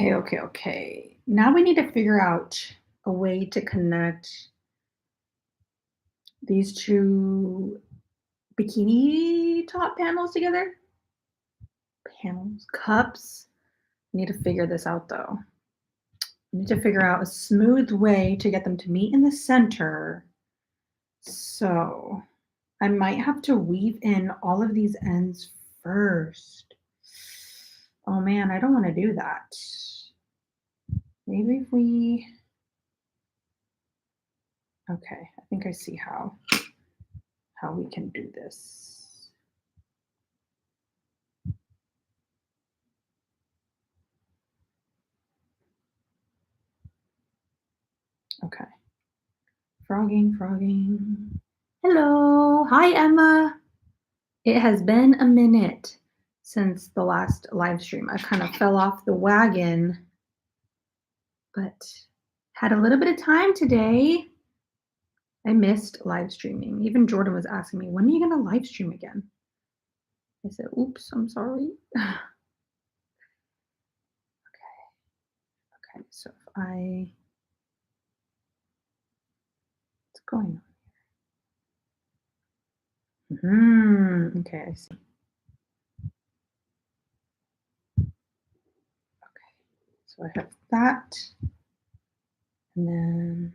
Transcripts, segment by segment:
Okay. Now we need to figure out a way to connect these two bikini top panels together. Panels, cups. Need to figure this out though. Need to figure out a smooth way to get them to meet in the center. So I might have to weave in all of these ends first. Oh man, I don't want to do that. Maybe if we, okay, I think I see how we can do this. Okay. Frogging. Hello. Hi, Emma. It has been a minute since the last live stream. I kind of fell off the wagon, but had a little bit of time today. I missed live streaming. Even Jordan was asking me, when are you going to live stream again? I said, oops, I'm sorry. Okay, so if what's going on? Okay, I see. Okay, so I have that. And then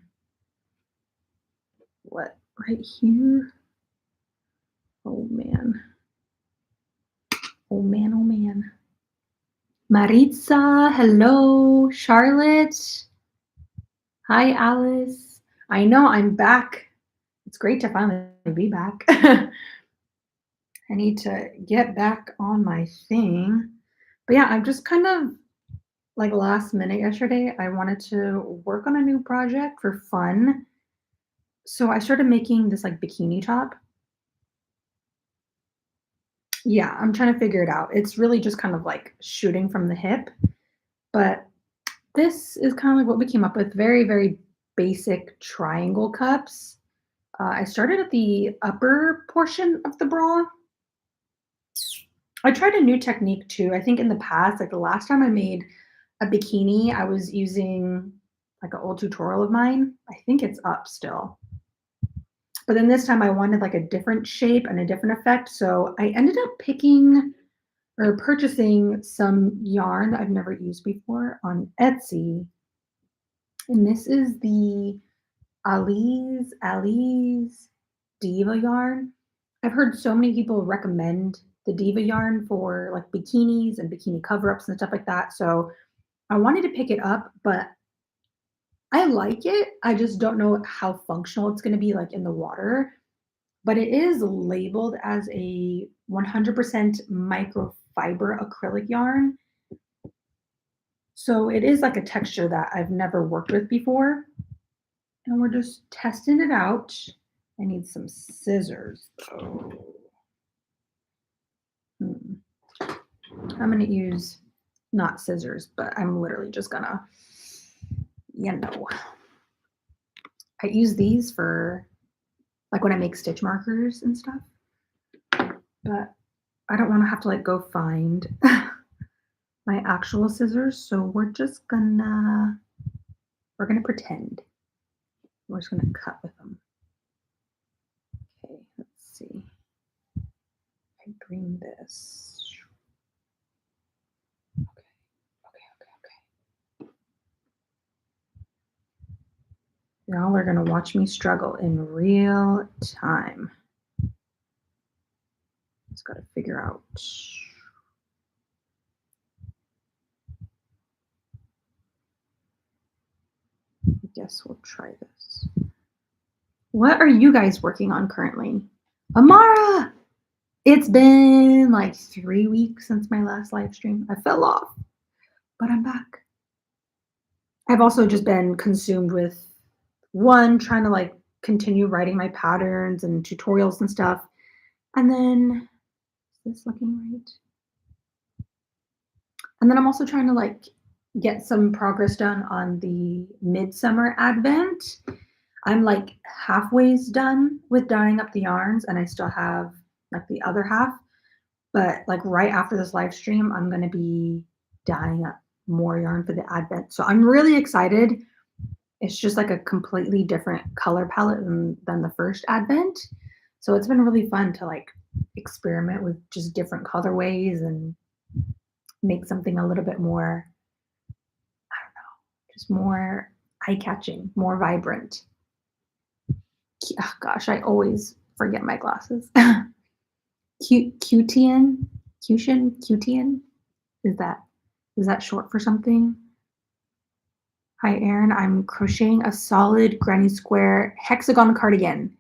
what, right here? Oh man. Oh man. Maritza, hello. Charlotte. Hi, Alice. I know I'm back. It's great to finally be back. I need to get back on my thing. But yeah, I'm just kind of like last minute yesterday, I wanted to work on a new project for fun. So I started making this like bikini top. Yeah, I'm trying to figure it out. It's really just kind of like shooting from the hip, but this is kind of like what we came up with. Very, very basic triangle cups. I started at the upper portion of the bra. I tried a new technique too. I think in the past, like the last time I made a bikini, I was using like an old tutorial of mine. I think it's up still. But then this time I wanted like a different shape and a different effect. So I ended up picking or purchasing some yarn that I've never used before on Etsy. And this is the Ali's Diva yarn. I've heard so many people recommend the Diva yarn for like bikinis and bikini cover-ups and stuff like that. So I wanted to pick it up, but I like it. I just don't know how functional it's going to be like in the water. But it is labeled as a 100% microfiber acrylic yarn. So it is like a texture that I've never worked with before. And we're just testing it out. I need some scissors though. I'm going to use not scissors, but I'm literally just gonna, I use these for like when I make stitch markers and stuff, but I don't want to have to like go find my actual scissors. So we're gonna pretend. We're just gonna cut with them. Okay, let's see. I bring this. Okay. Y'all are gonna watch me struggle in real time. Just gotta figure out. I guess we'll try this. What are you guys working on currently? Amara! It's been like 3 weeks since my last live stream. I fell off, but I'm back. I've also just been consumed with one, trying to like continue writing my patterns and tutorials and stuff. And then, is this looking right? And then I'm also trying to like get some progress done on the Midsummer Advent. I'm like halfway's done with dyeing up the yarns and I still have like the other half. But like right after this live stream, I'm going to be dyeing up more yarn for the advent. So I'm really excited. It's just like a completely different color palette than the first advent. So it's been really fun to like experiment with just different colorways and make something a little bit more, just more eye-catching, more vibrant. Oh gosh, I always forget my glasses. Cutian, Cutian. Is that is that short for something? Hi, Erin. I'm crocheting a solid granny square hexagon cardigan.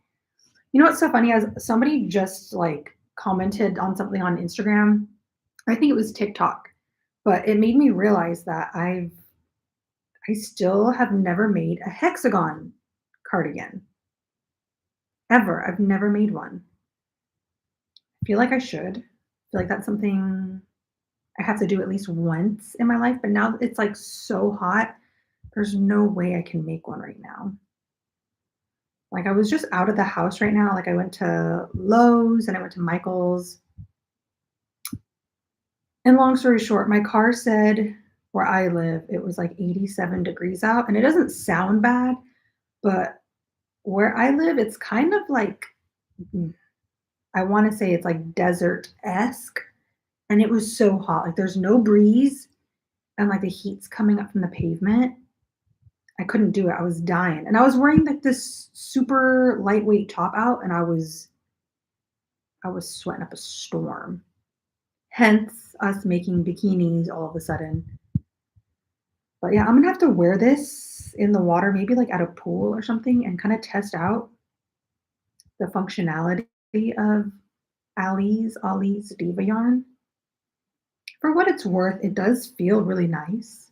You know what's so funny? As somebody just like commented on something on Instagram, I think it was TikTok, but it made me realize that I still have never made a hexagon cardigan ever. I've never made one. I feel like I should. I feel like that's something I have to do at least once in my life, but now it's like so hot. There's no way I can make one right now. Like I was just out of the house right now. Like I went to Lowe's and I went to Michael's. And long story short, my car said where I live, it was like 87 degrees out. And it doesn't sound bad, but where I live, it's kind of like, I want to say it's like desert esque. And it was so hot. Like there's no breeze and like the heat's coming up from the pavement. I couldn't do it. I was dying. And I was wearing like this super lightweight top out and I was sweating up a storm. Hence us making bikinis all of a sudden. But yeah, I'm gonna have to wear this in the water, maybe like at a pool or something, and kind of test out the functionality of Ollie's Diva yarn. For what it's worth, it does feel really nice.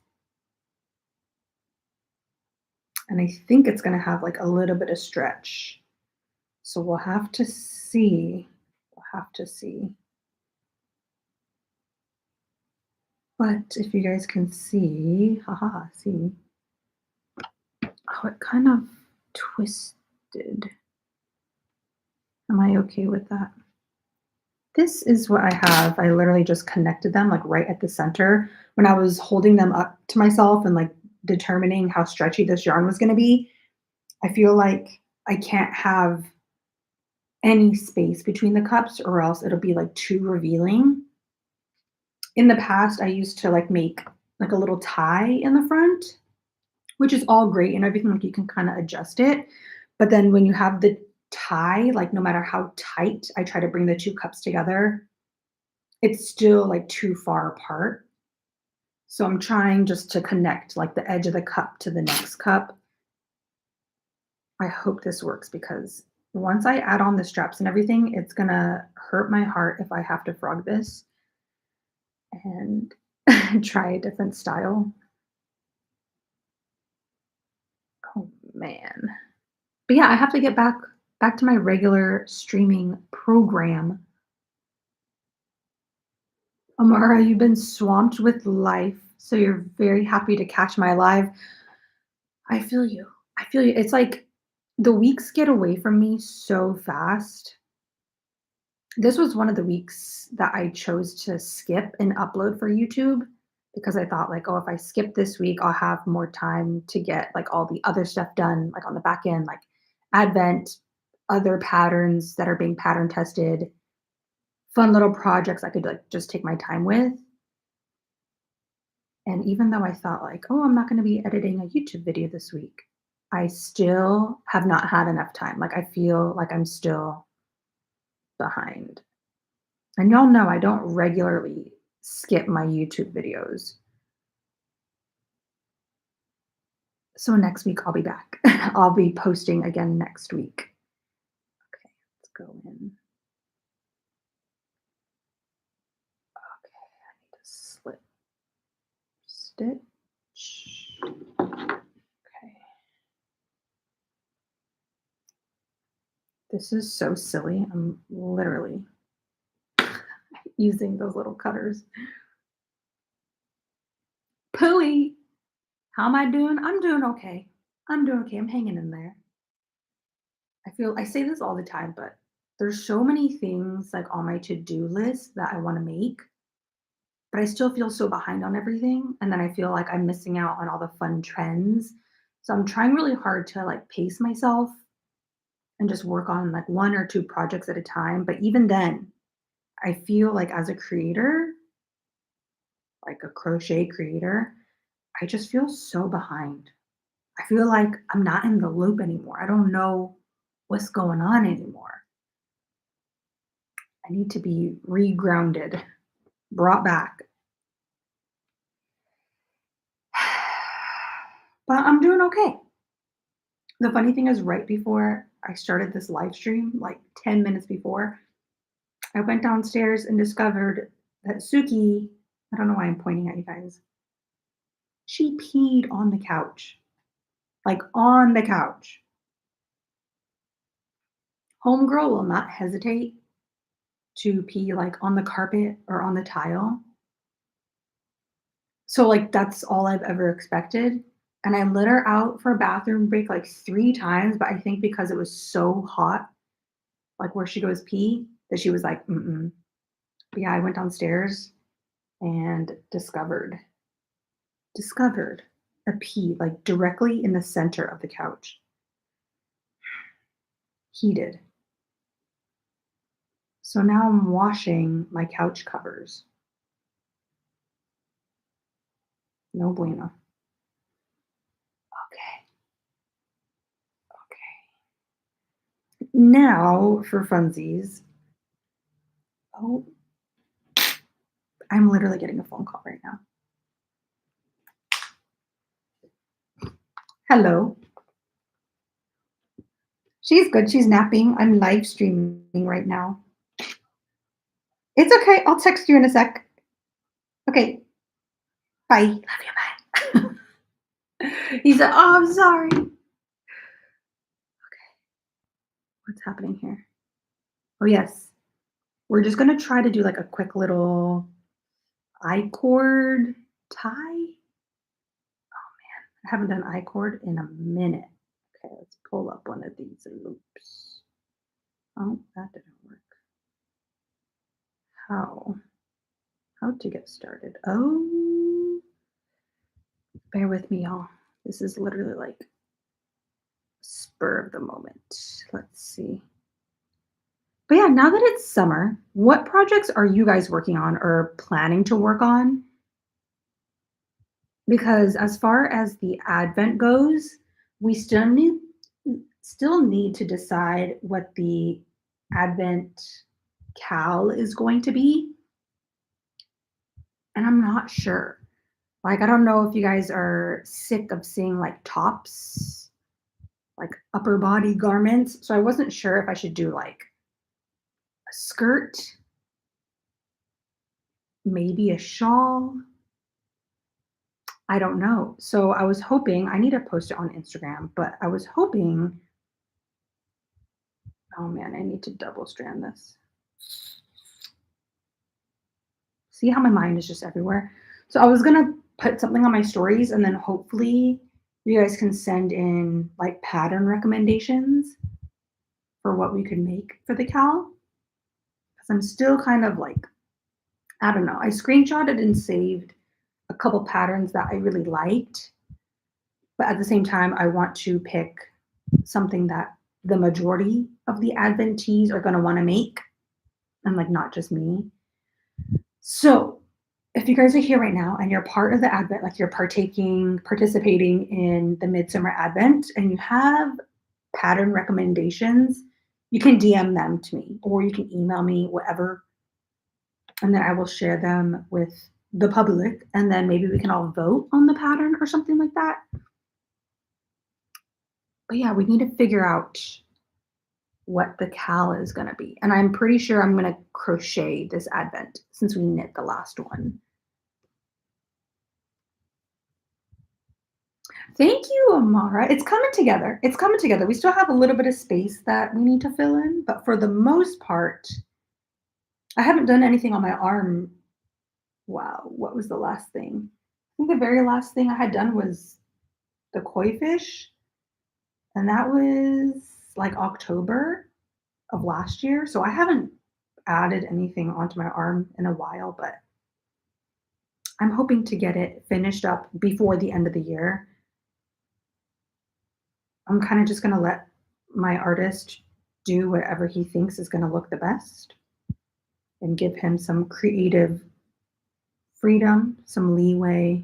And I think it's gonna have like a little bit of stretch. So we'll have to see. We'll have to see. But if you guys can see, haha, see. Oh, it kind of twisted. Am I okay with that? This is what I have. I literally just connected them like right at the center. When I was holding them up to myself and like determining how stretchy this yarn was going to be, I feel like I can't have any space between the cups or else it'll be like too revealing. In the past, I used to like make like a little tie in the front, which is all great and everything. Like you can kind of adjust it. But then when you have the tie, like no matter how tight I try to bring the two cups together, it's still like too far apart. So I'm trying just to connect like the edge of the cup to the next cup. I hope this works because once I add on the straps and everything, it's gonna hurt my heart if I have to frog this and try a different style. Oh man. But yeah, I have to get back to my regular streaming program. Amara, you've been swamped with life, so you're very happy to catch my live. I feel you. I feel you. It's like the weeks get away from me so fast. This was one of the weeks that I chose to skip and upload for YouTube because I thought like, oh, if I skip this week, I'll have more time to get like all the other stuff done, like on the back end, like Advent, other patterns that are being pattern tested, fun little projects I could like just take my time with. And even though I thought like, oh, I'm not going to be editing a YouTube video this week, I still have not had enough time. Like I feel like I'm still behind. And y'all know I don't regularly skip my YouTube videos. So next week I'll be back. I'll be posting again next week. Okay, let's go in. Okay, I need to slip stitch. Okay. This is so silly. I'm literally using those little cutters. Pooey, how am I doing? I'm doing okay. I'm doing okay. I'm hanging in there. I say this all the time, but there's so many things like on my to-do list that I want to make. but I still feel so behind on everything, and then I feel like I'm missing out on all the fun trends. So I'm trying really hard to, like, pace myself and just work on, like, 1 or 2 projects at a time, but even then, I feel like as a creator, like a crochet creator, I just feel so behind. I feel like I'm not in the loop anymore. I don't know what's going on anymore. I need to be regrounded, brought back. But I'm doing okay. The funny thing is, right before I started this live stream, like 10 minutes before, I went downstairs and discovered that Suki, I don't know why I'm pointing at you guys, she peed on the couch, like on the couch. Homegirl will not hesitate to pee like on the carpet or on the tile. So, like, that's all I've ever expected. And I let her out for a bathroom break like 3 times, but I think because it was so hot, like where she goes pee, that she was like, mm-mm. But yeah, I went downstairs and discovered a pee like directly in the center of the couch. Heated. So now I'm washing my couch covers. No bueno. Okay. Okay. Now for funsies. Oh, I'm literally getting a phone call right now. Hello. She's good. She's napping. I'm live streaming right now. It's okay. I'll text you in a sec. Okay. Bye. Love you. Bye. He said, "Oh, I'm sorry." Okay. What's happening here? Oh, yes. We're just going to try to do like a quick little I-cord tie. I haven't done I-cord in a minute. Okay, let's pull up one of these loops. Oh, that didn't work. How? How to get started? Oh, bear with me, y'all. This is literally like spur of the moment. Let's see. But yeah, now that it's summer, what projects are you guys working on or planning to work on? Because as far as the advent goes, we still need to decide what the advent cal is going to be, and I'm not sure. Like, I don't know if you guys are sick of seeing like tops, like upper body garments. So I wasn't sure if I should do like a skirt, maybe a shawl. I don't know. So I was hoping, I need to post it on Instagram, but I was hoping, oh man, I need to double strand this. See how my mind is just everywhere? So I was gonna put something on my stories and then hopefully you guys can send in like pattern recommendations for what we could make for the cowl. Because I'm still kind of like, I don't know. I screenshotted and saved a couple patterns that I really liked, but at the same time, I want to pick something that the majority of the Advent tees are going to want to make, and like not just me. So, if you guys are here right now and you're part of the Advent, like you're participating in the Midsummer Advent, and you have pattern recommendations, you can DM them to me or you can email me, whatever, and then I will share them with the public, and then maybe we can all vote on the pattern or something like that. But yeah, we need to figure out what the cal is going to be. And I'm pretty sure I'm going to crochet this advent since we knit the last one. Thank you, Amara. It's coming together. It's coming together. We still have a little bit of space that we need to fill in, but for the most part, I haven't done anything on my arm. Wow, what was the last thing? I think the very last thing I had done was the koi fish, and that was like October of last year. So I haven't added anything onto my arm in a while, but I'm hoping to get it finished up before the end of the year. I'm kind of just going to let my artist do whatever he thinks is going to look the best and give him some creative freedom, some leeway.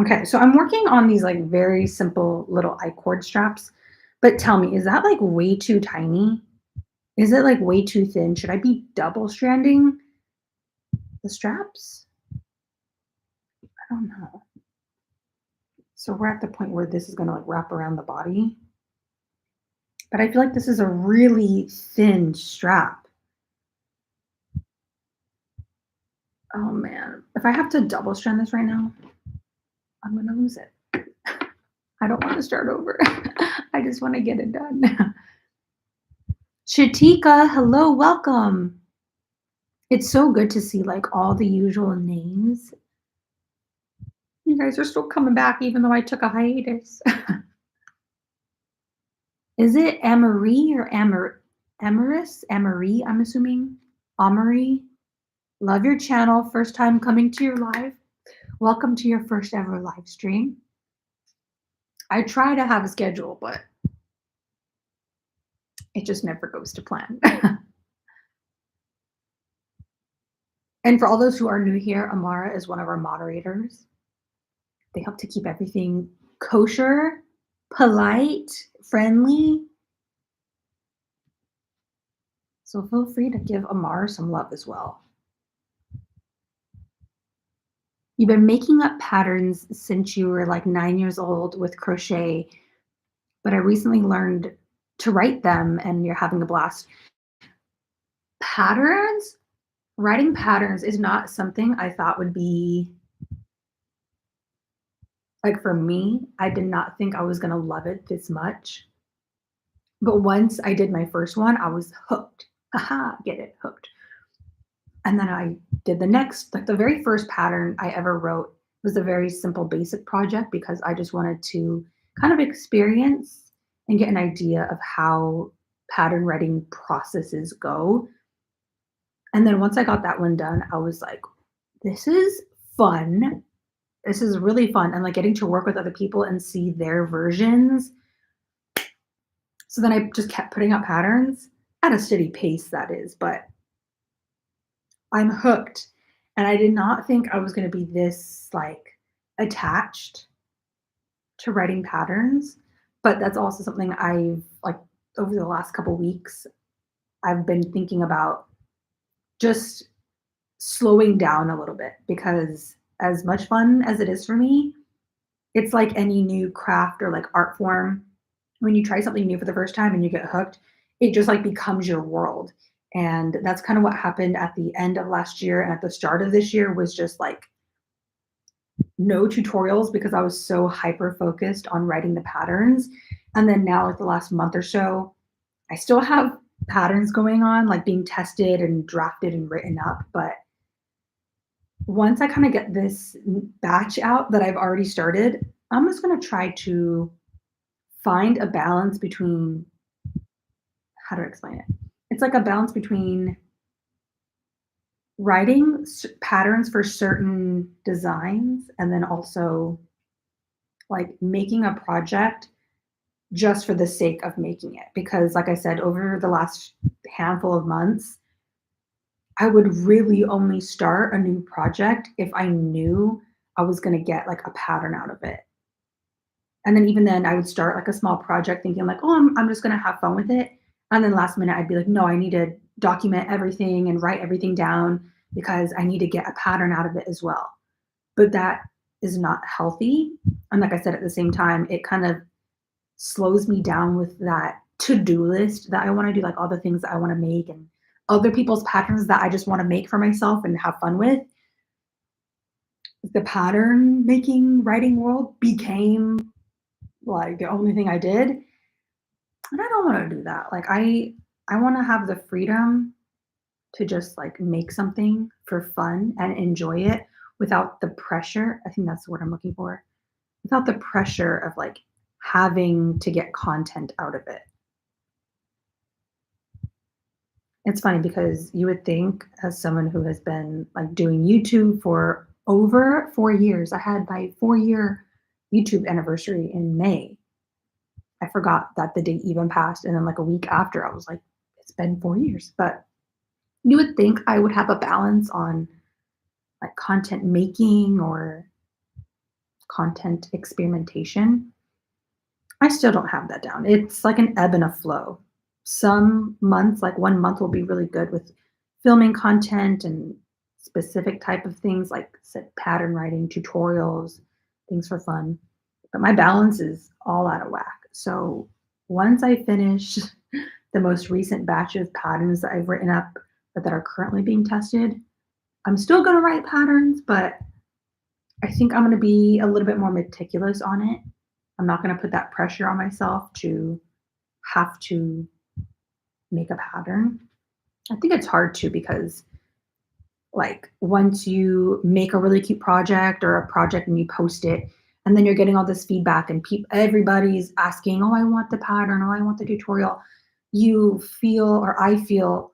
Okay, so I'm working on these like very simple little I cord straps. But tell me, is that like way too tiny? Is it like way too thin? Should I be double stranding the straps? I don't know. So we're at the point where this is gonna like wrap around the body. But I feel like this is a really thin strap. Oh man. If I have to double strand this right now, I'm gonna lose it. I don't want to start over. I just want to get it done. Shatika, hello, welcome. It's so good to see like all the usual names. You guys are still coming back even though I took a hiatus. Is it Amory or Amaris? Amory, I'm assuming. Amory. Love your channel. First time coming to your live. Welcome to your first ever live stream. I try to have a schedule, but it just never goes to plan. And for all those who are new here, Amara is one of our moderators. They help to keep everything kosher, polite, friendly. So feel free to give Amara some love as well. You've been making up patterns since you were like 9 years old with crochet, but I recently learned to write them and you're having a blast. Patterns? Writing patterns is not something I thought would be like for me. I did not think I was going to love it this much. But once I did my first one, I was hooked. Aha, get it, hooked. And then I did the next, like the very first pattern I ever wrote was a very simple basic project because I just wanted to kind of experience and get an idea of how pattern writing processes go. And then once I got that one done, I was like, this is fun. This is really fun. And like getting to work with other people and see their versions. So then I just kept putting out patterns at a steady pace, that is, but I'm hooked. And I did not think I was going to be this like attached to writing patterns, but that's also something I've like over the last couple weeks I've been thinking about just slowing down a little bit because as much fun as it is for me, it's like any new craft or like art form. When you try something new for the first time and you get hooked, it just like becomes your world. And that's kind of what happened at the end of last year and at the start of this year was just like no tutorials because I was so hyper focused on writing the patterns. And then now, like the last month or so, I still have patterns going on, like being tested and drafted and written up. But once I kind of get this batch out that I've already started, I'm just going to try to find a balance between how to explain it. It's like a balance between writing patterns for certain designs and then also like making a project just for the sake of making it. Because, like I said, over the last handful of months, I would really only start a new project if I knew I was going to get like a pattern out of it. And then even then, I would start like a small project thinking like, oh, I'm just going to have fun with it. And then last minute, I'd be like, no, I need to document everything and write everything down because I need to get a pattern out of it as well. But that is not healthy. And like I said, at the same time, it kind of slows me down with that to-do list that I want to do, like all the things that I want to make and other people's patterns that I just want to make for myself and have fun with. The pattern making writing world became like the only thing I did. And I don't want to do that. Like I want to have the freedom to just like make something for fun and enjoy it without the pressure. I think that's the word I'm looking for. Without the pressure of like having to get content out of it. It's funny because you would think, as someone who has been like doing YouTube for over 4 years, I had my 4 year YouTube anniversary in May. I forgot that the date even passed. And then, like a week after, I was like, it's been 4 years. But you would think I would have a balance on like content making or content experimentation. I still don't have that down. It's like an ebb and a flow. Some months, like 1 month, will be really good with filming content and specific type of things like said pattern writing, tutorials, things for fun. But my balance is all out of whack. So once I finish the most recent batch of patterns that I've written up but that are currently being tested, I'm still going to write patterns, but I think I'm going to be a little bit more meticulous on it. I'm not going to put that pressure on myself to have to make a pattern. I think it's hard too because like once you make a really cute project or a project and you post it and then you're getting all this feedback and everybody's asking, "Oh, I want the pattern, oh, I want the tutorial." You feel or I feel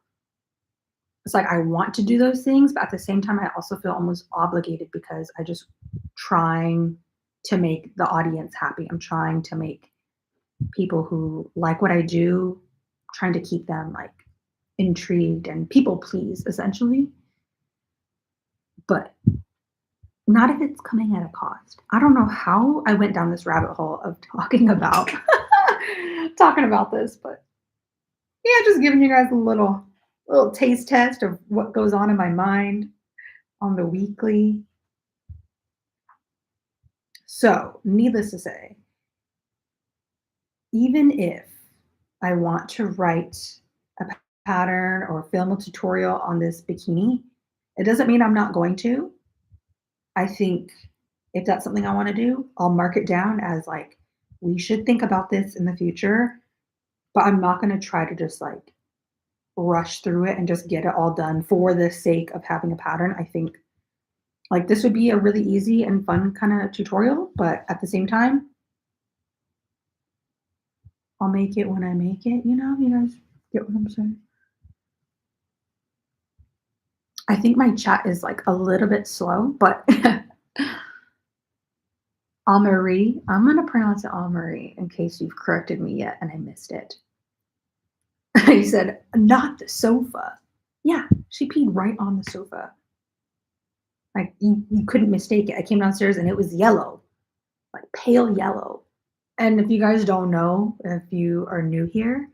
it's like I want to do those things, but at the same time I also feel almost obligated because I just trying to make the audience happy. I'm trying to make people who like what I do, trying to keep them like intrigued and people please essentially, but not if it's coming at a cost. I don't know how I went down this rabbit hole of talking about talking about this, but yeah, just giving you guys a little taste test of what goes on in my mind on the weekly. So, needless to say, even if I want to write a pattern or film a tutorial on this bikini, it doesn't mean I'm not going to. I think if that's something I want to do, I'll mark it down as like, we should think about this in the future, but I'm not going to try to just like rush through it and just get it all done for the sake of having a pattern. I think like this would be a really easy and fun kind of tutorial, but at the same time, I'll make it when I make it. You guys get what I'm saying? I think my chat is like a little bit slow, but Marie, I'm gonna pronounce it Marie in case you've corrected me yet and I missed it. He said, not the sofa. Yeah, she peed right on the sofa. Like you couldn't mistake it. I came downstairs and it was yellow, like pale yellow. And if you guys don't know, if you are new here,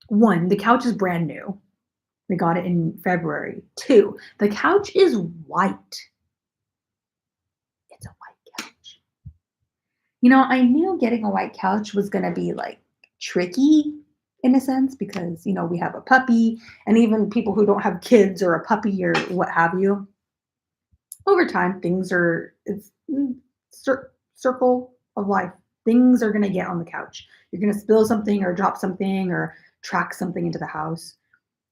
one, the couch is brand new. We got it in February. Two, the couch is white. It's a white couch. I knew getting a white couch was going to be like tricky in a sense because, we have a puppy and even people who don't have kids or a puppy or what have you. Over time, it's circle of life. Things are going to get on the couch. You're going to spill something or drop something or track something into the house.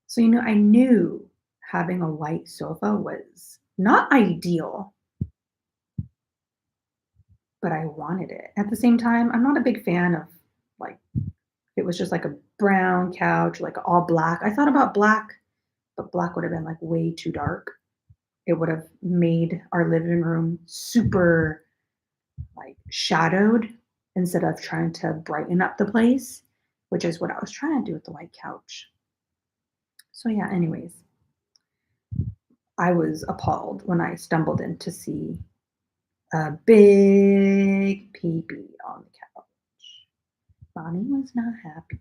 So, I knew having a white sofa was not ideal, but I wanted it. At the same time, I'm not a big fan of like, it was just like a brown couch, like all black. I thought about black, but black would have been like way too dark. It would have made our living room super like shadowed instead of trying to brighten up the place, which is what I was trying to do with the white couch. So, yeah, anyways, I was appalled when I stumbled in to see a big pee-pee on the couch. Bonnie was not happy.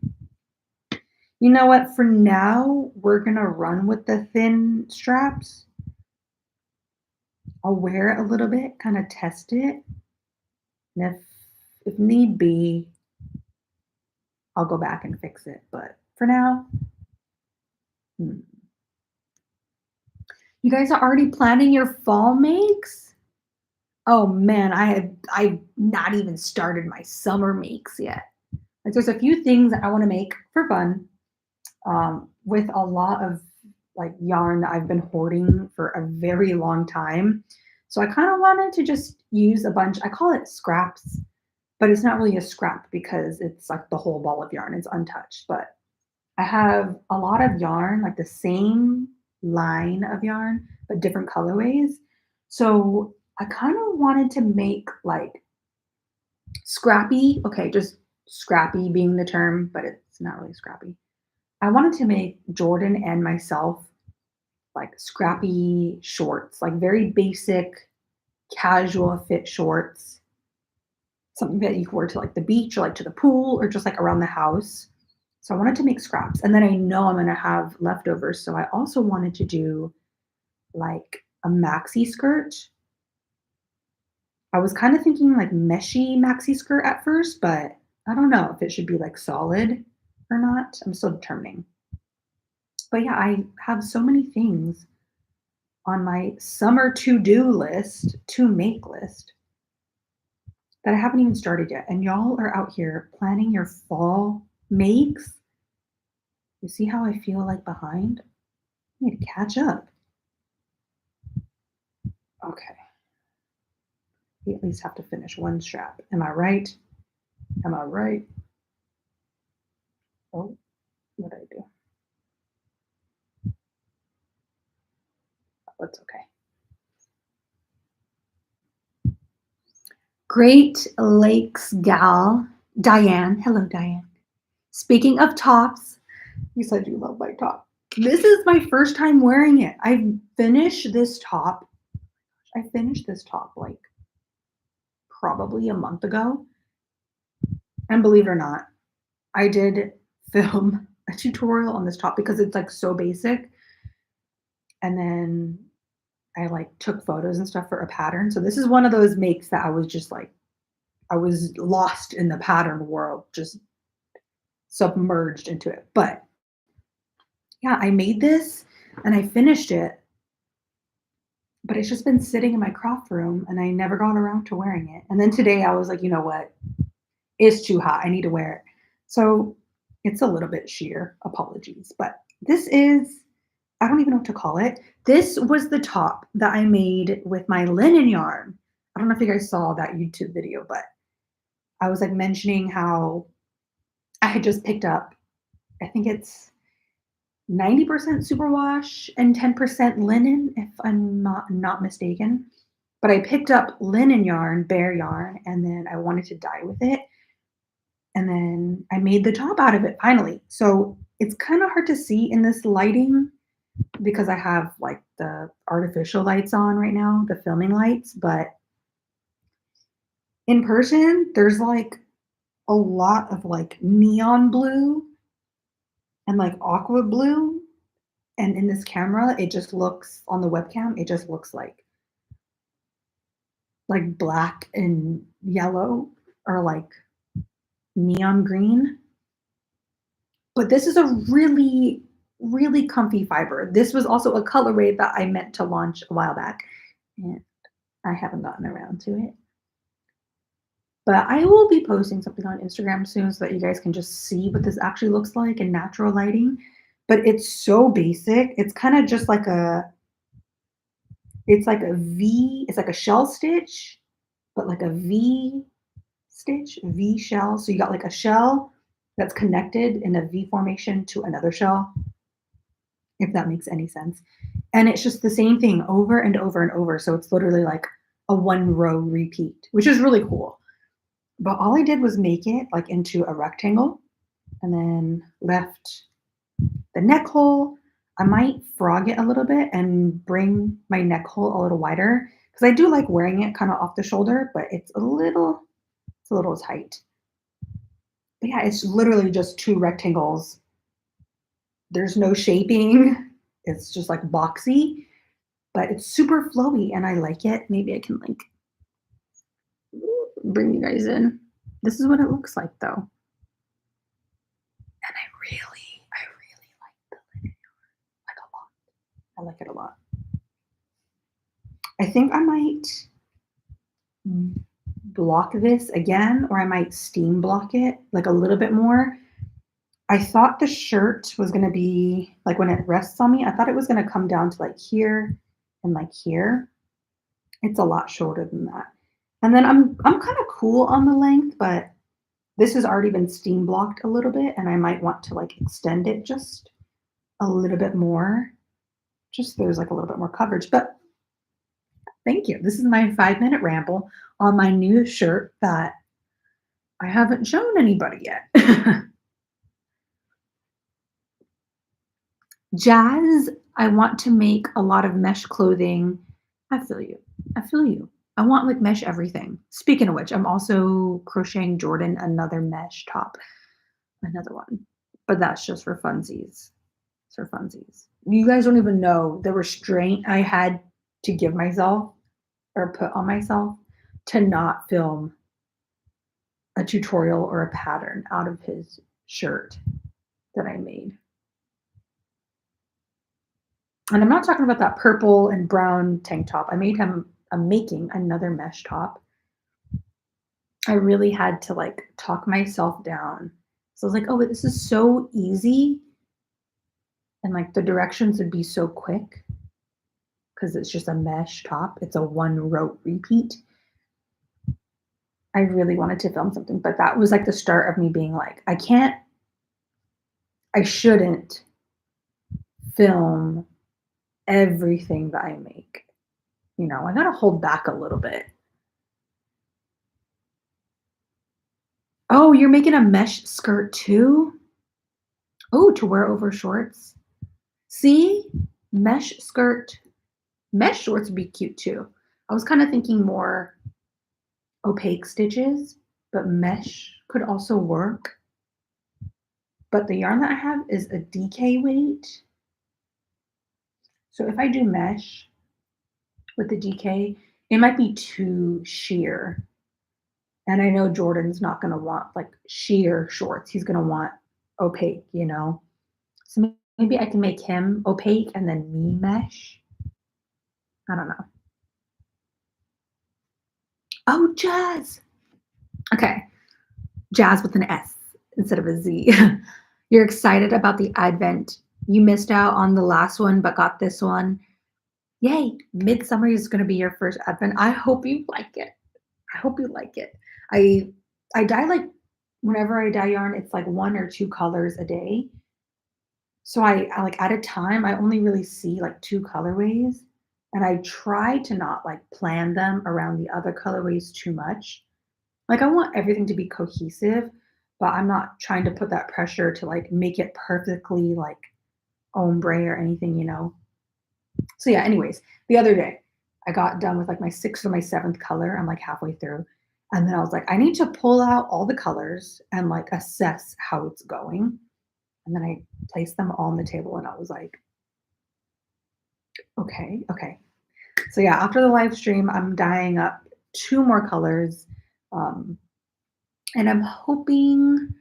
You know what? For now, we're going to run with the thin straps. I'll wear it a little bit, kind of test it. And if need be, I'll go back and fix it. But for now, you guys are already planning your fall makes? Oh man, I've not even started my summer makes yet. Like there's a few things that I want to make for fun, with a lot of like yarn that I've been hoarding for a very long time. So I kind of wanted to just use a bunch. I call it scraps, but it's not really a scrap because it's like the whole ball of yarn is untouched. But I have a lot of yarn, like the same line of yarn, but different colorways. So I kind of wanted to make like scrappy, okay, just scrappy being the term, but it's not really scrappy. I wanted to make Jordan and myself like scrappy shorts, like very basic, casual fit shorts, something that you could wear to like the beach or like to the pool or just like around the house. So I wanted to make scraps. And then I know I'm going to have leftovers. So I also wanted to do like a maxi skirt. I was kind of thinking like meshy maxi skirt at first, but I don't know if it should be like solid or not. I'm still determining. But yeah, I have so many things on my summer to-do list, to make list that I haven't even started yet. And y'all are out here planning your fall makes. You see how I feel like behind? I need to catch up. Okay. We at least have to finish one strap. Am I right? Am I right? Oh, what did I do? Oh, it's okay. Great Lakes gal, Diane. Hello, Diane. Speaking of tops, you said you love my top. This is my first time wearing it. I finished this top. I finished this top like probably a month ago. And believe it or not, I did film a tutorial on this top because it's like so basic. And then I like took photos and stuff for a pattern. So this is one of those makes that I was just like, I was lost in the pattern world, just submerged into it. But yeah, I made this and I finished it, but it's just been sitting in my craft room and I never got around to wearing it. And then today I was like, you know what? It's too hot. I need to wear it. So it's a little bit sheer. Apologies. But this is, I don't even know what to call it. This was the top that I made with my linen yarn. I don't know if you guys saw that YouTube video, but I was like mentioning how I had just picked up, I think it's 90% superwash and 10% linen, if I'm not mistaken. But I picked up linen yarn, bare yarn, and then I wanted to dye with it. And then I made the top out of it finally. So it's kind of hard to see in this lighting because I have like the artificial lights on right now, the filming lights, but in person, there's like a lot of like neon blue and like aqua blue. And in this camera, it just looks on the webcam, it just looks like black and yellow or like neon green. But this is a really, really comfy fiber. This was also a colorway that I meant to launch a while back, and I haven't gotten around to it. But I will be posting something on Instagram soon so that you guys can just see what this actually looks like in natural lighting. But it's so basic. It's kind of just like it's like a V, it's like a shell stitch, but like a V stitch, V shell. So you got like a shell that's connected in a V formation to another shell, if that makes any sense. And it's just the same thing over and over and over. So it's literally like a one row repeat, which is really cool. But all I did was make it like into a rectangle and then left the neck hole. I might frog it a little bit and bring my neck hole a little wider because I do like wearing it kind of off the shoulder, but it's a little tight. But yeah, it's literally just two rectangles. There's no shaping. It's just like boxy, but it's super flowy and I like it. Maybe I can like bring you guys in. This is what it looks like though. And I really like the linen like a lot. I like it a lot. I think I might block this again, or I might steam block it like a little bit more. I thought the shirt was going to be like when it rests on me, I thought it was going to come down to like here and like here. It's a lot shorter than that. And then I'm kind of cool on the length, but This has already been steam blocked a little bit, and I might want to like extend it just a little bit more, just so there's like a little bit more coverage. But thank you. This is my 5-minute ramble on my new shirt that I haven't shown anybody yet. Jazz, I want to make a lot of mesh clothing. I feel you. I feel you. I want like mesh everything. Speaking of which, I'm also crocheting Jordan another mesh top, another one. But that's just for funsies. It's for funsies. You guys don't even know the restraint I had to give myself or put on myself to not film a tutorial or a pattern out of his shirt that I made. And I'm not talking about that purple and brown tank top. I'm making another mesh top. I really had to like talk myself down. So I was like, oh, but this is so easy. And like the directions would be so quick because it's just a mesh top. It's a one row repeat. I really wanted to film something, but that was like the start of me being like, I shouldn't film everything that I make. You know, I gotta hold back a little bit. Oh, you're making a mesh skirt too? Oh, to wear over shorts. See, mesh skirt, mesh shorts would be cute too. I was kind of thinking more opaque stitches, but mesh could also work. But the yarn that I have is a DK weight. So if I do mesh with the DK, it might be too sheer. And I know Jordan's not going to want like sheer shorts. He's going to want opaque, you know? So maybe I can make him opaque and then me mesh. I don't know. Oh, Jazz. Okay. Jazz with an S instead of a Z. You're excited about the advent. You missed out on the last one, but got this one. Yay. Midsummer is going to be your first advent. I hope you like it. I hope you like it. I I dye like whenever I dye yarn, it's like one or two colors a day. So I like at a time, I only really see like two colorways. And I try to not like plan them around the other colorways too much. Like I want everything to be cohesive, but I'm not trying to put that pressure to like make it perfectly like ombre or anything, you know. So yeah, anyways, the other day I got done with like my sixth or my seventh color. I'm like halfway through. And then I was like, I need to pull out all the colors and like assess how it's going. And then I placed them all on the table and I was like, okay, okay. So yeah, after the live stream, I'm dyeing up two more colors. Um, and I'm hoping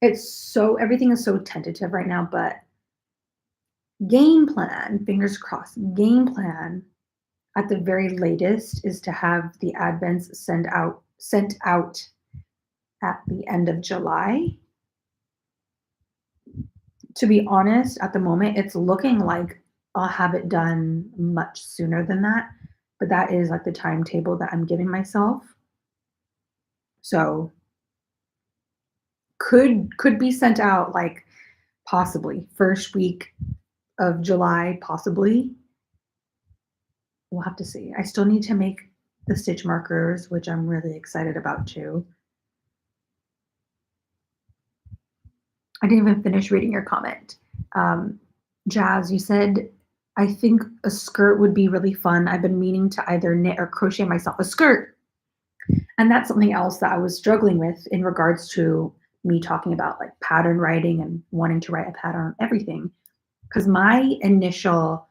everything is so tentative right now, but game plan, fingers crossed, game plan at the very latest is to have the advents sent out at the end of July. To be honest, at the moment, it's looking like I'll have it done much sooner than that, but that is like the timetable that I'm giving myself. So could be sent out like possibly first week of July, possibly. We'll have to see. I still need to make the stitch markers, which I'm really excited about too. I didn't even finish reading your comment. Um, Jazz, you said, I think a skirt would be really fun. I've been meaning to either knit or crochet myself a skirt. And that's something else that I was struggling with in regards to me talking about like pattern writing and wanting to write a pattern on everything. Because my initial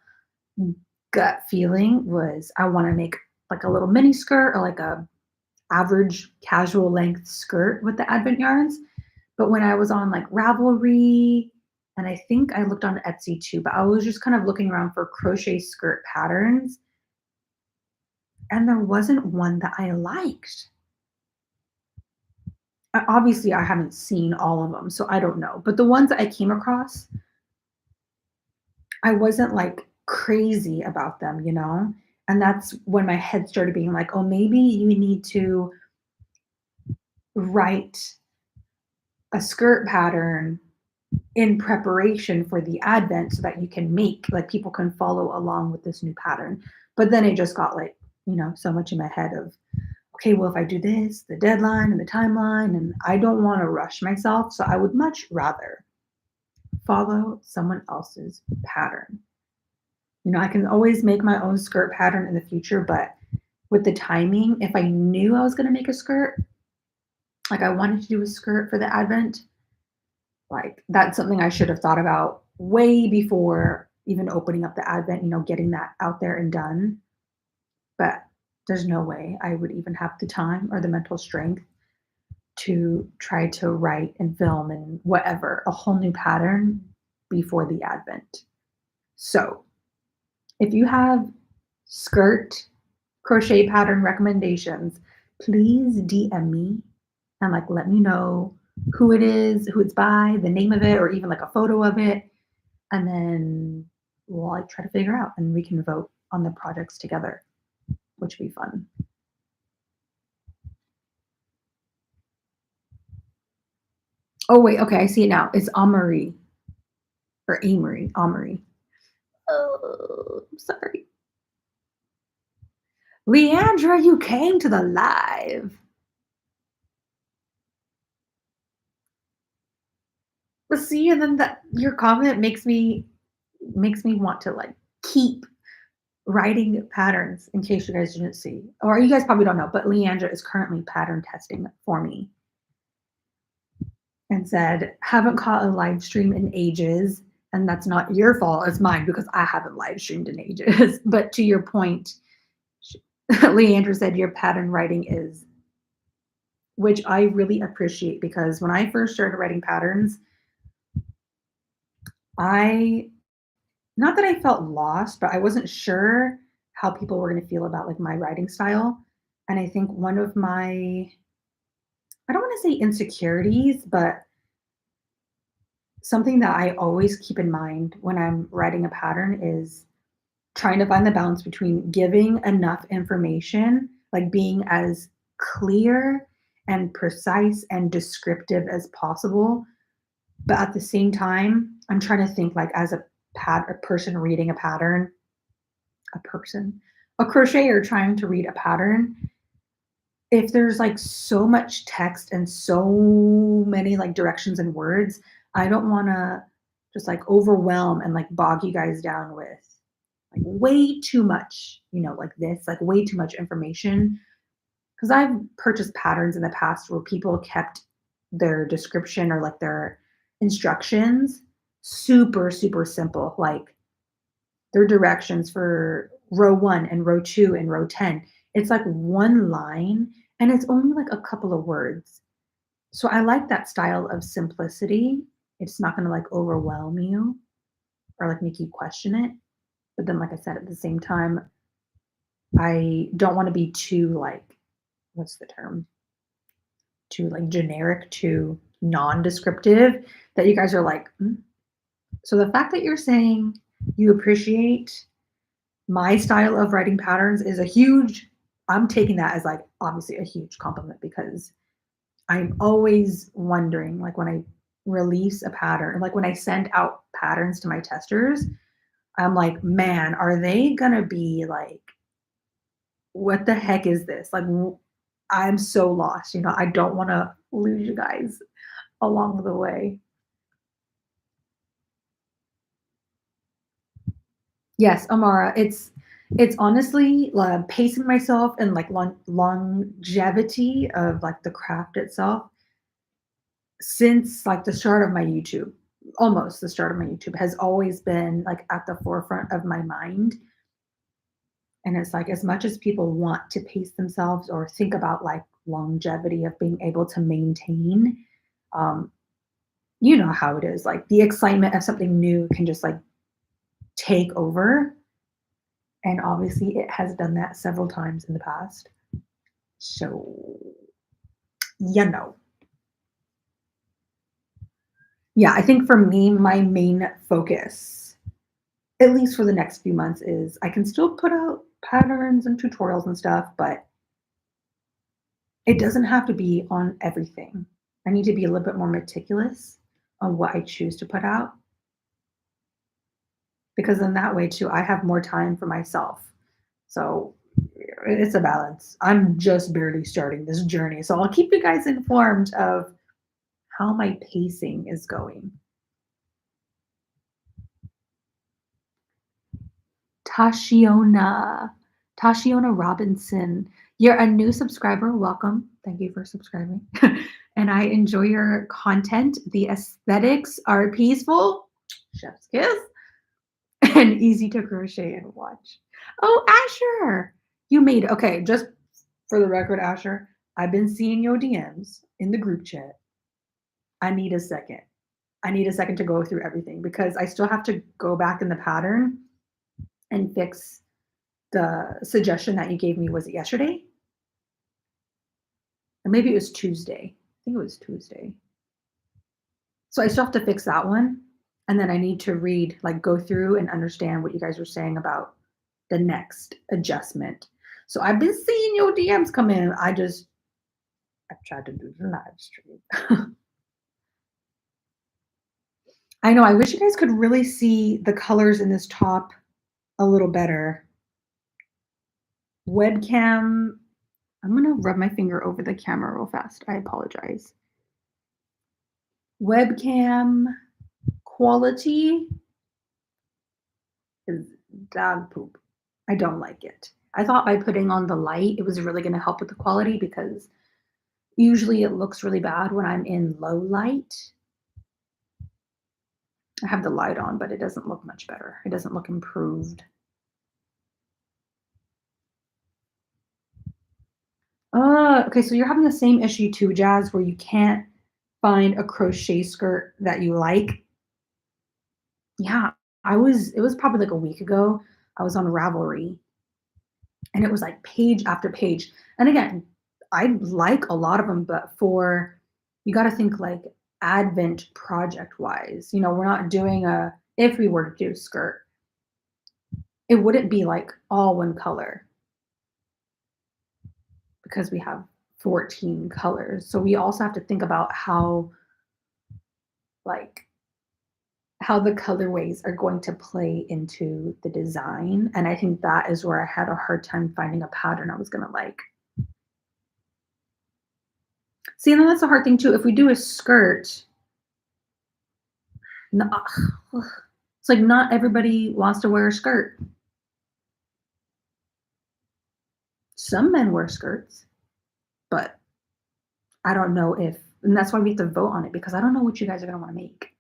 gut feeling was I want to make like a little mini skirt or like a average casual length skirt with the advent yarns. But when I was on like Ravelry, and I think I looked on Etsy too, but I was just kind of looking around for crochet skirt patterns, and there wasn't one that I liked. Obviously, I haven't seen all of them, so I don't know. But the ones that I came across, I wasn't like crazy about them, you know? And that's when my head started being like, oh, maybe you need to write a skirt pattern in preparation for the advent so that you can make like people can follow along with this new pattern. But then it just got like, so much in my head of, okay, well, if I do this, the deadline and the timeline, and I don't want to rush myself. So I would much rather follow someone else's pattern. I can always make my own skirt pattern in the future, but with the timing, if I knew I was going to make a skirt, like I wanted to do a skirt for the advent, like that's something I should have thought about way before even opening up the advent, getting that out there and done. But there's no way I would even have the time or the mental strength to try to write and film and whatever, a whole new pattern before the advent. So, if you have skirt crochet pattern recommendations, please DM me and like let me know who it is, who it's by, the name of it, or even like a photo of it. And then we'll like try to figure out and we can vote on the projects together, which would be fun. Oh wait, okay, I see it now. It's Amory or Amory. Amory. Oh, I'm sorry. Leandra, you came to the live. But see, and then that your comment makes me want to like keep writing patterns in case you guys didn't see. Or you guys probably don't know, but Leandra is currently pattern testing for me and said, haven't caught a live stream in ages. And that's not your fault, it's mine because I haven't live streamed in ages. But to your point, Leandra said your pattern writing is, which I really appreciate because when I first started writing patterns, I not that I felt lost, but I wasn't sure how people were going to feel about like my writing style. And I think one of my, I don't want to say insecurities, but something that I always keep in mind when I'm writing a pattern is trying to find the balance between giving enough information, like being as clear and precise and descriptive as possible. But at the same time, I'm trying to think like as a person reading a pattern, a crocheter trying to read a pattern, if there's like so much text and so many like directions and words, I don't want to just like overwhelm and like bog you guys down with like way too much, like this, like way too much information. Because I've purchased patterns in the past where people kept their description or like their instructions super, super simple. Like their directions for row one and row two and row 10. It's like one line and it's only like a couple of words. So I like that style of simplicity. It's not going to like overwhelm you or like make you question it. But then, like I said, at the same time, I don't want to be too like, what's the term? Too like generic, too non descriptive that you guys are like, "Hmm." So the fact that you're saying you appreciate my style of writing patterns is a huge, I'm taking that as like obviously a huge compliment because I'm always wondering like when I release a pattern, like when I send out patterns to my testers, I'm like, man, are they gonna be like, what the heck is this? Like, I'm so lost. I don't want to lose you guys along the way. Yes, Amara, it's honestly pacing myself and like longevity of like the craft itself since like the start of my YouTube. Almost the start of my YouTube has always been like at the forefront of my mind. And it's like as much as people want to pace themselves or think about like longevity of being able to maintain, um, you know how it is. Like the excitement of something new can just like take over. And obviously, it has done that several times in the past. So, you know. Yeah, I think for me, my main focus, at least for the next few months, is I can still put out patterns and tutorials and stuff, but it doesn't have to be on everything. I need to be a little bit more meticulous on what I choose to put out because in that way too, I have more time for myself. So it's a balance. I'm just barely starting this journey. So I'll keep you guys informed of how my pacing is going. Tashiona. Tashiona Robinson. You're a new subscriber. Welcome. Thank you for subscribing. And I enjoy your content. The aesthetics are peaceful. Chef's kiss. And easy to crochet and watch. Oh, Asher. You made it. Okay, just for the record, Asher, I've been seeing your DMs in the group chat. I need a second. I need a second to go through everything because I still have to go back in the pattern and fix the suggestion that you gave me. Was it yesterday? Or maybe it was Tuesday. I think it was Tuesday. So I still have to fix that one. And then I need to read, like go through and understand what you guys were saying about the next adjustment. So I've been seeing your DMs come in. I've tried to do the live stream. I know, I wish you guys could really see the colors in this top a little better. Webcam, I'm gonna rub my finger over the camera real fast. I apologize. Webcam quality is dog poop. I don't like it. I thought by putting on the light, it was really gonna help with the quality because usually it looks really bad when I'm in low light. I have the light on, but it doesn't look much better. It doesn't look improved. Okay, so you're having the same issue too, Jazz, where you can't find a crochet skirt that you like. Yeah, it was probably like a week ago. I was on Ravelry and it was like page after page. And again, I like a lot of them, but you got to think like Advent project wise. You know, we're not doing if we were to do skirt, it wouldn't be like all one color because we have 14 colors. So we also have to think about like how the colorways are going to play into the design. And I think that is where I had a hard time finding a pattern I was gonna like. See, and then that's a hard thing too. If we do a skirt, it's like not everybody wants to wear a skirt. Some men wear skirts, but I don't know and that's why we have to vote on it because I don't know what you guys are gonna want to make.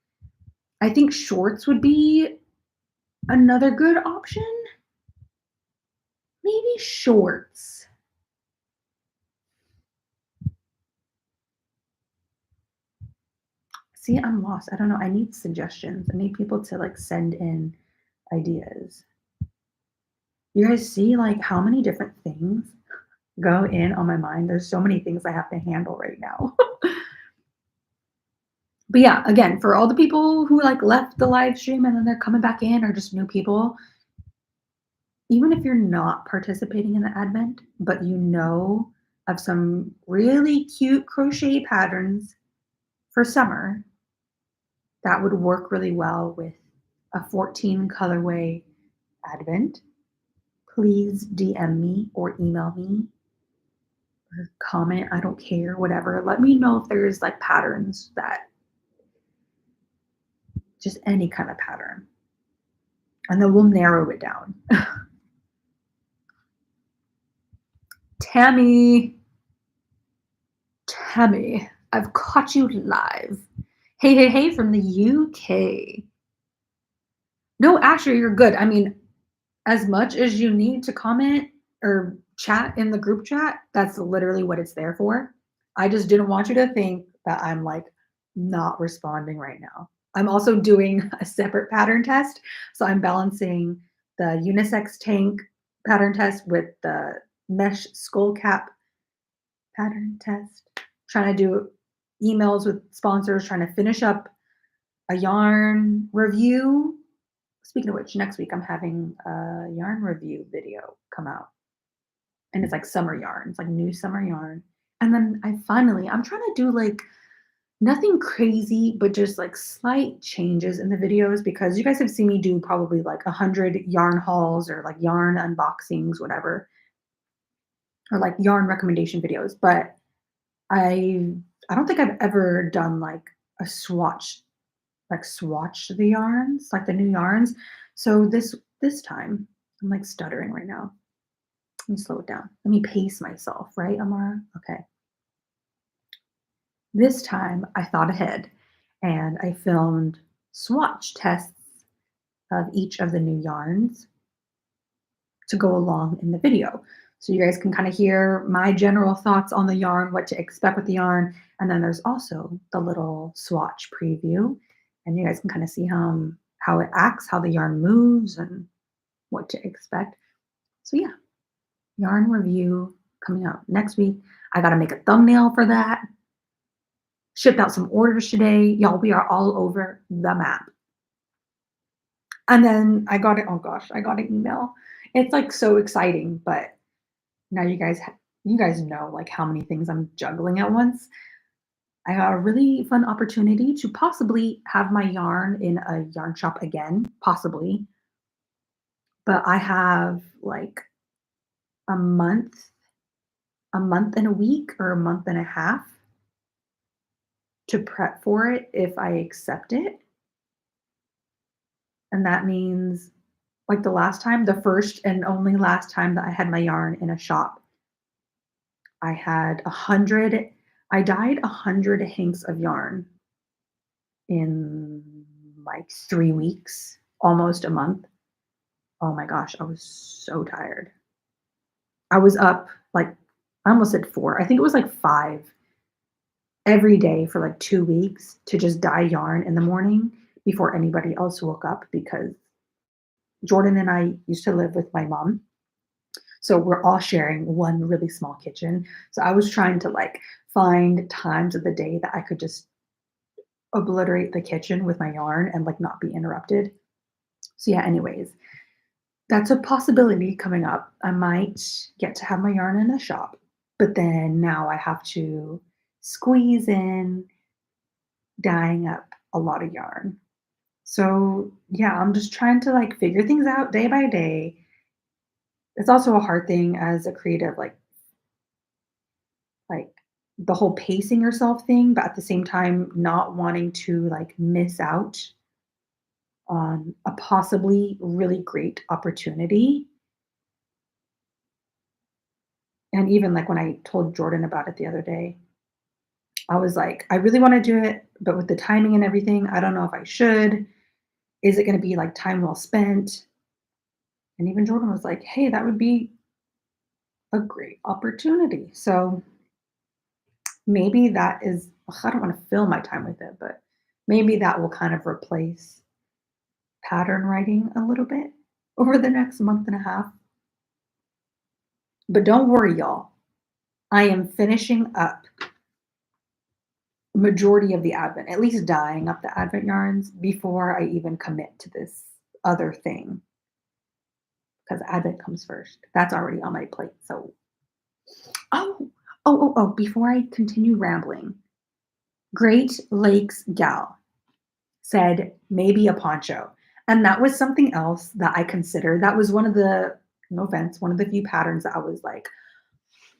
I think shorts would be another good option. Maybe shorts. See, I'm lost. I don't know. I need suggestions. I need people to like send in ideas. You guys see like how many different things go in on my mind? There's so many things I have to handle right now. But yeah, again, for all the people who like left the live stream and then they're coming back in or just new people, even if you're not participating in the Advent, but you know of some really cute crochet patterns for summer, that would work really well with a 14 colorway Advent. Please DM me or email me or comment. I don't care, whatever. Let me know if there's like patterns that just any kind of pattern. And then we'll narrow it down. Tammy, I've caught you live. Hey, from the UK. No, actually, you're good. I mean, as much as you need to comment or chat in the group chat, that's literally what it's there for. I just didn't want you to think that I'm like not responding right now. I'm also doing a separate pattern test. So I'm balancing the unisex tank pattern test with the mesh skull cap pattern test. Trying to do emails with sponsors, trying to finish up a yarn review. Speaking of which, next week I'm having a yarn review video come out. And it's like summer yarn. It's like new summer yarn. And then I'm trying to do like Nothing crazy, but just like slight changes in the videos because you guys have seen me do probably like 100 yarn hauls or like yarn unboxings, whatever, or like yarn recommendation videos. But I I don't think I've ever done like a swatch, like swatched the yarns, like the new yarns. So this time, I'm like stuttering right now. Let me slow it down. Let me pace myself, right, Amara? Okay. This time I thought ahead and I filmed swatch tests of each of the new yarns to go along in the video. So you guys can kind of hear my general thoughts on the yarn, what to expect with the yarn. And then there's also the little swatch preview. And you guys can kind of see how it acts, how the yarn moves, and what to expect. So yeah, yarn review coming out next week. I got to make a thumbnail for that. Shipped out some orders today. Y'all, we are all over the map. And then I got it. Oh gosh, I got an email. It's like so exciting, but now you guys know like how many things I'm juggling at once. I got a really fun opportunity to possibly have my yarn in a yarn shop again, possibly. But I have like a month, a month and a week, or a month and a half to prep for it if I accept it. And that means like the last time, the first and only last time that I had my yarn in a shop, I had 100, I dyed 100 hanks of yarn in like 3 weeks, almost a month. Oh my gosh, I was so tired. I was up like, I almost said four. I think it was like five every day for like 2 weeks to just dye yarn in the morning before anybody else woke up because Jordan and I used to live with my mom. So we're all sharing one really small kitchen. So I was trying to like find times of the day that I could just obliterate the kitchen with my yarn and like not be interrupted. So yeah, anyways, that's a possibility coming up. I might get to have my yarn in a shop, but then now I have to squeeze in dyeing up a lot of yarn. So yeah, I'm just trying to like figure things out day by day. It's also a hard thing as a creative, like the whole pacing yourself thing, but at the same time not wanting to like miss out on a possibly really great opportunity. And even like when I told Jordan about it the other day, I was like, I really want to do it, but with the timing and everything, I don't know if I should. Is it going to be like time well spent? And even Jordan was like, hey, that would be a great opportunity. So maybe that is, ugh, I don't want to fill my time with it, but maybe that will kind of replace pattern writing a little bit over the next month and a half. But don't worry, y'all. I am finishing up majority of the advent, at least dyeing up the advent yarns before I even commit to this other thing because advent comes first. That's already on my plate. So, oh, before I continue rambling, Great Lakes Gal said maybe a poncho. And that was something else that I considered. That was one of the, no offense, one of the few patterns that I was like,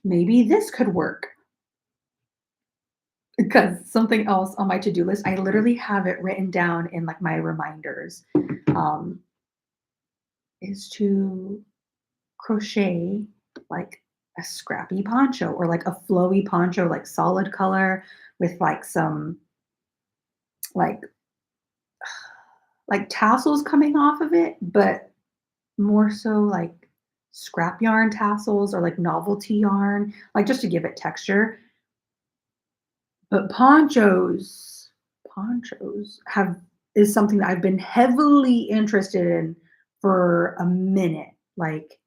maybe this could work. Because something else on my to-do list, I literally have it written down in like my reminders, um, is to crochet like a scrappy poncho or like a flowy poncho, like solid color with like some like tassels coming off of it, but more so like scrap yarn tassels or like novelty yarn, like just to give it texture. But ponchos have is something that I've been heavily interested in for a minute. Like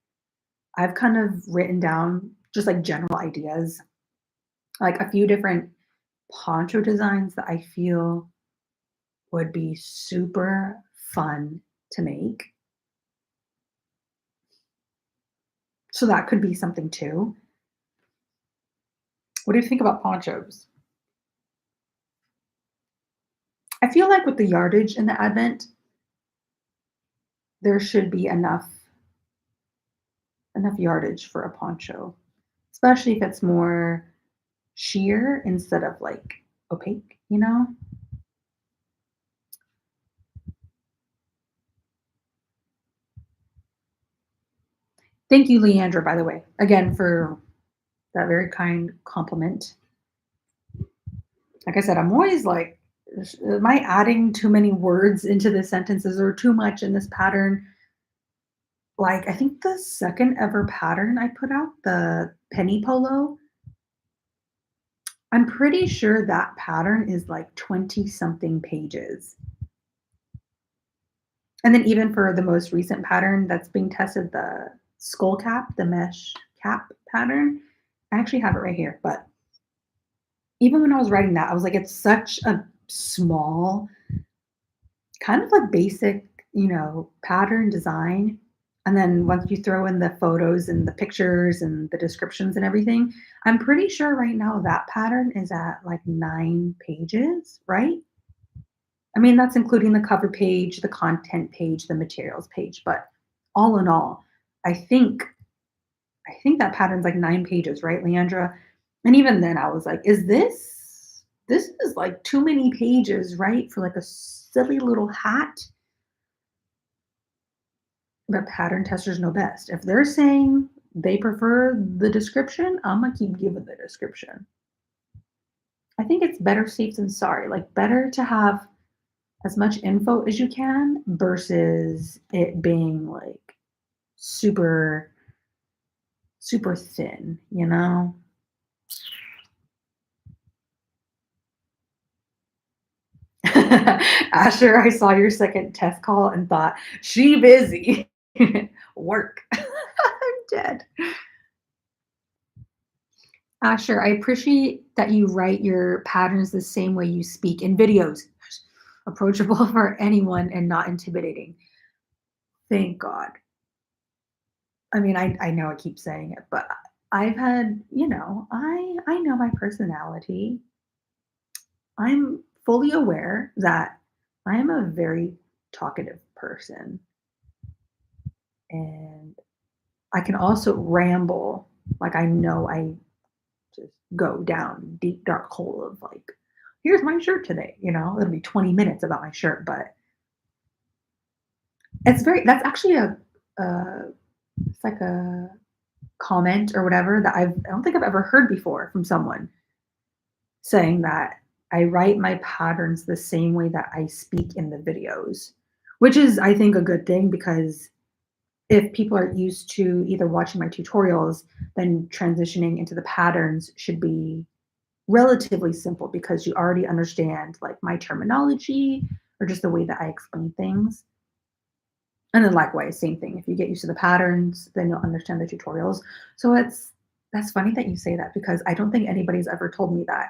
I've kind of written down just like general ideas, like a few different poncho designs that I feel would be super fun to make. So that could be something too. What do you think about ponchos? I feel like with the yardage in the advent, there should be enough yardage for a poncho, especially if it's more sheer instead of like opaque, you know? Thank you, Leandra, by the way, again for that very kind compliment. Like I said, I'm always like, am I adding too many words into the sentences or too much in this pattern? Like, I think the second ever pattern I put out, the penny polo, I'm pretty sure that pattern is like 20 something pages. And then even for the most recent pattern that's being tested, the skull cap, the mesh cap pattern, I actually have it right here. But even when I was writing that, I was like, it's such a small, kind of like basic, pattern design. And then once you throw in the photos and the pictures and the descriptions and everything, I'm pretty sure right now that pattern is at like 9 pages, right? I mean, that's including the cover page, the content page, the materials page, but all in all, I think I think that pattern's like 9 pages, right, Leandra? And even then I was like, this is like too many pages, right, for like a silly little hat? But pattern testers know best. If they're saying they prefer the description, I'm gonna keep giving the description. I think it's better safe than sorry. Like better to have as much info as you can versus it being like super super thin, you know? Asher, I saw your second test call and thought, she busy. Work. I'm dead. Asher, I appreciate that you write your patterns the same way you speak in videos. Approachable for anyone and not intimidating. Thank God. I mean, I know I keep saying it, but I've had, I know my personality. I'm fully aware that I am a very talkative person and I can also ramble. Like I know I just go down deep dark hole of like, here's my shirt today, it'll be 20 minutes about my shirt, but that's actually it's like a comment or whatever that I don't think I've ever heard before from someone saying that I write my patterns the same way that I speak in the videos, which is, I think, a good thing because if people are used to either watching my tutorials, then transitioning into the patterns should be relatively simple because you already understand like my terminology or just the way that I explain things. And then likewise, same thing. If you get used to the patterns, then you'll understand the tutorials. So that's funny that you say that because I don't think anybody's ever told me that.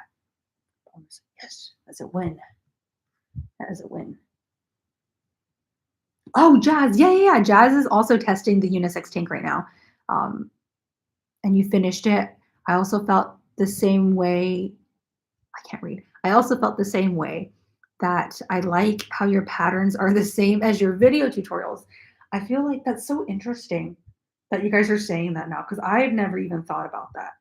Yes, that's a win. That is a win. Oh, Jazz. Yeah, yeah, yeah. Jazz is also testing the unisex tank right now. Um, and you finished it. I also felt the same way. I can't read. I also felt the same way that I like how your patterns are the same as your video tutorials. I feel like that's so interesting that you guys are saying that now because I've never even thought about that.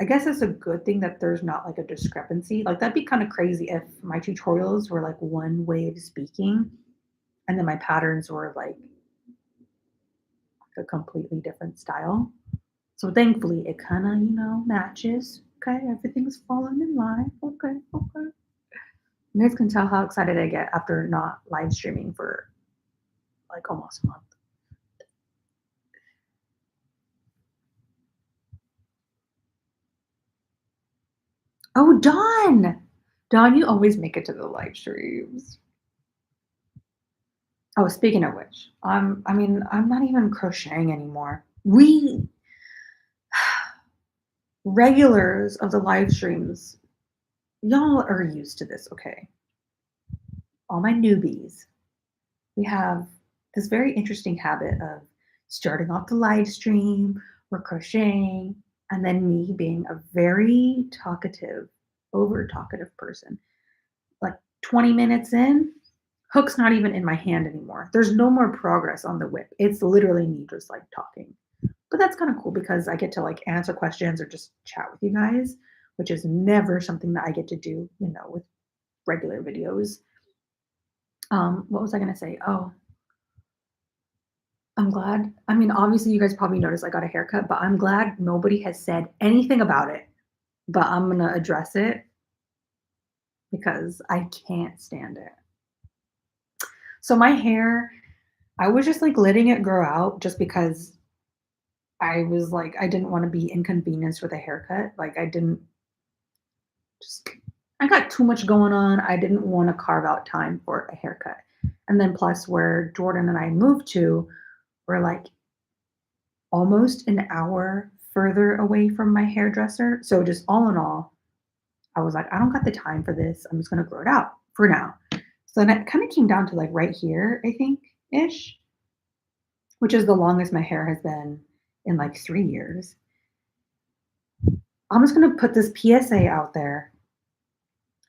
I guess it's a good thing that there's not like a discrepancy. Like that'd be kind of crazy if my tutorials were like one way of speaking and then my patterns were like a completely different style. So thankfully it kind of, matches. Okay, everything's falling in line. Okay, okay. You guys can tell how excited I get after not live streaming for like almost a month. Oh, Dawn! Dawn, you always make it to the live streams. Oh, speaking of which, I'm not even crocheting anymore. We regulars of the live streams, y'all are used to this, okay? All my newbies, we have this very interesting habit of starting off the live stream, we're crocheting, and then me being a very talkative, over talkative person. 20 minutes in, hook's not even in my hand anymore. There's no more progress on the whip. It's literally me just like talking. But that's kind of cool because I get to like answer questions or just chat with you guys, which is never something that I get to do, with regular videos. What was I gonna say? Oh, I'm glad. I mean, obviously, you guys probably noticed I got a haircut, but I'm glad nobody has said anything about it. But I'm gonna address it because I can't stand it. So my hair, I was just like letting it grow out just because I was like, I didn't want to be inconvenienced with a haircut. Like, I didn't just, I got too much going on. I didn't want to carve out time for a haircut. And then, plus, where Jordan and I moved to, we're like almost an hour further away from my hairdresser. So, just all in all, I was like, I don't got the time for this. I'm just going to grow it out for now. So then it kind of came down to like right here, I think, ish, which is the longest my hair has been in like 3 years. I'm just going to put this PSA out there.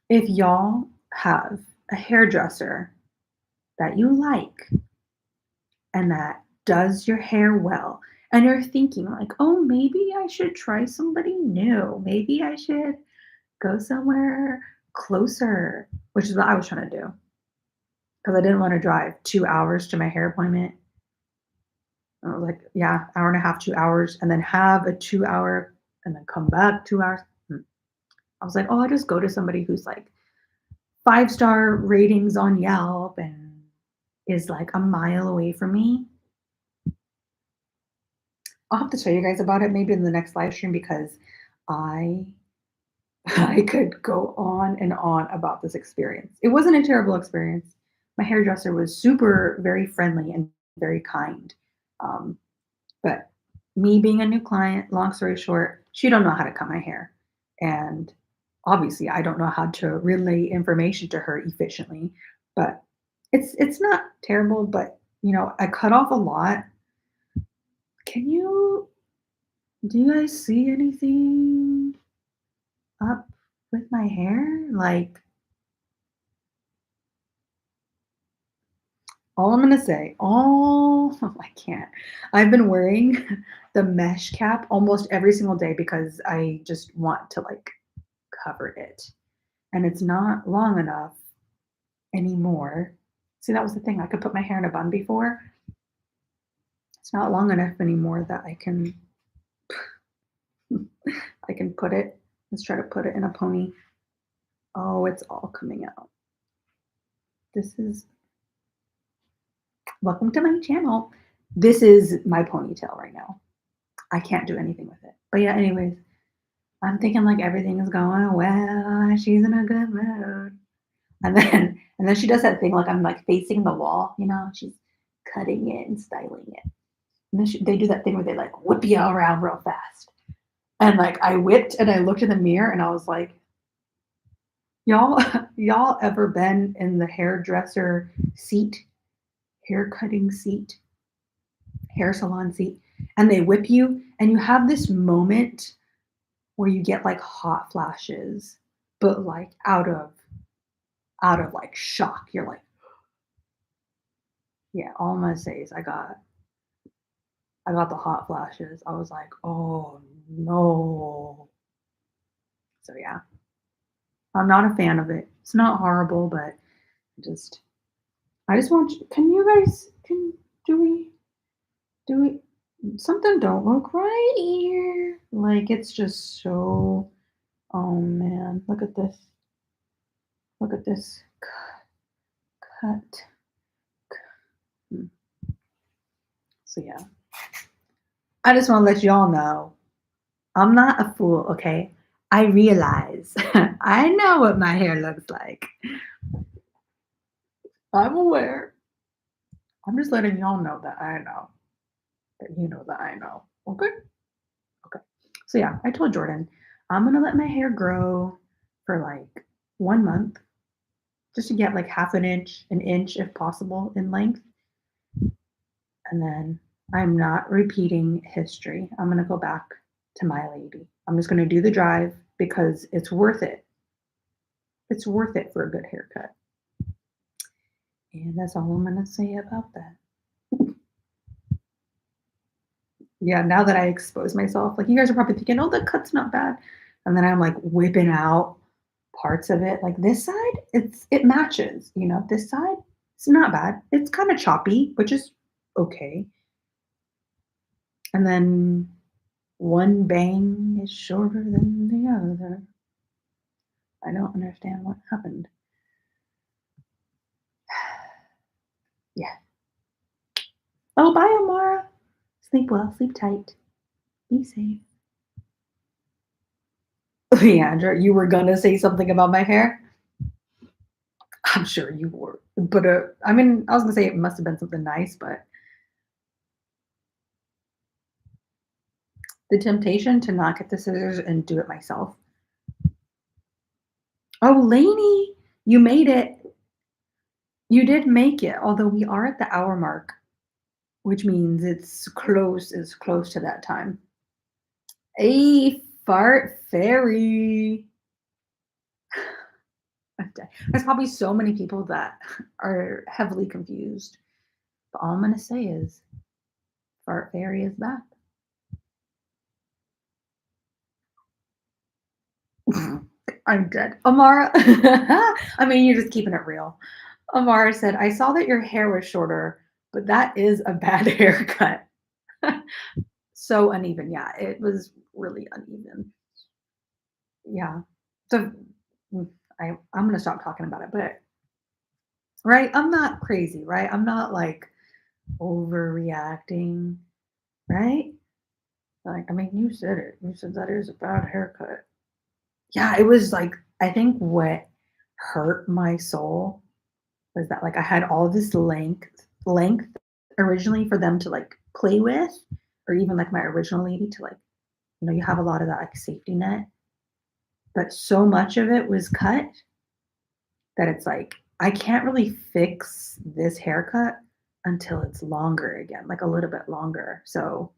If y'all have a hairdresser that you like and that does your hair well, and you're thinking, like, oh, maybe I should try somebody new, maybe I should go somewhere closer, which is what I was trying to do because I didn't want to drive 2 hours to my hair appointment. I was like, yeah, hour and a half, 2 hours, and then have a 2 hour and then come back 2 hours. I was like, oh, I just go to somebody who's like 5-star ratings on Yelp and is like a mile away from me. I'll have to tell you guys about it maybe in the next live stream because I I could go on and on about this experience. It wasn't a terrible experience. My hairdresser was super, very friendly and very kind. Um, but me being a new client, long story short, she don't know how to cut my hair. And obviously I don't know how to relay information to her efficiently. But it's not terrible, but I cut off a lot. Can you do you guys see anything up with my hair? Like, all I'm gonna say, all I can't. I've been wearing the mesh cap almost every single day because I just want to like cover it. And it's not long enough anymore. See, that was the thing. I could put my hair in a bun before. It's not long enough anymore that I can put it. Let's try to put it in a pony. Oh, it's all coming out. This is welcome to my channel. This is my ponytail right now. I can't do anything with it. But yeah, anyways, I'm thinking like everything is going well. She's in a good mood. And then she does that thing like I'm like facing the wall, she's cutting it and styling it. And then they do that thing where they like whip you around real fast. And like I whipped and I looked in the mirror and I was like, y'all, y'all ever been in the hairdresser seat, hair cutting seat, hair salon seat, and they whip you and you have this moment where you get like hot flashes, but like out of like shock. You're like, yeah, all I'm gonna say is I got the hot flashes. I was like, oh no. So yeah, I'm not a fan of it. It's not horrible, but just I just want you, can you guys do we something don't look right here. Like it's just so oh man, look at this. Look at this cut. Hmm. So yeah. I just want to let y'all know I'm not a fool, okay? I realize I know what my hair looks like. I'm aware. I'm just letting y'all know that I know. That you know that I know. Okay? Okay. So yeah, I told Jordan, I'm gonna let my hair grow for like 1 month, just to get like half an inch if possible in length. And then I'm not repeating history. I'm gonna go back to my lady. I'm just gonna do the drive because it's worth it. It's worth it for a good haircut. And that's all I'm gonna say about that. Yeah, now that I expose myself, like you guys are probably thinking, "Oh, the cut's not bad," and then I'm like whipping out parts of it. Like this side, it matches. This side, it's not bad. It's kind of choppy, which is okay. And then one bang is shorter than the other. I don't understand what happened. Yeah. Oh, bye, Amara. Sleep well, sleep tight, be safe. Leandra, you were gonna say something about my hair? I'm sure you were. But I mean, I was gonna say it must have been something nice, but the temptation to not get the scissors and do it myself. Oh, Lainey, you made it. You did make it, although we are at the hour mark, which means it's close to that time. A fart fairy. There's probably so many people that are heavily confused. But all I'm gonna say is fart fairy is back. I'm dead. Amara, I mean, you're just keeping it real. Amara said, I saw that your hair was shorter, but that is a bad haircut. So uneven. Yeah, it was really uneven. Yeah. So I'm going to stop talking about it, but right, I'm not crazy, right? I'm not like overreacting, right? Like, I mean, you said it. You said that is a bad haircut. Yeah, it was like, I think what hurt my soul was that like I had all this length originally for them to like play with, or even like my original lady to like, you have a lot of that like safety net, but so much of it was cut that it's like I can't really fix this haircut until it's longer again, like a little bit longer. So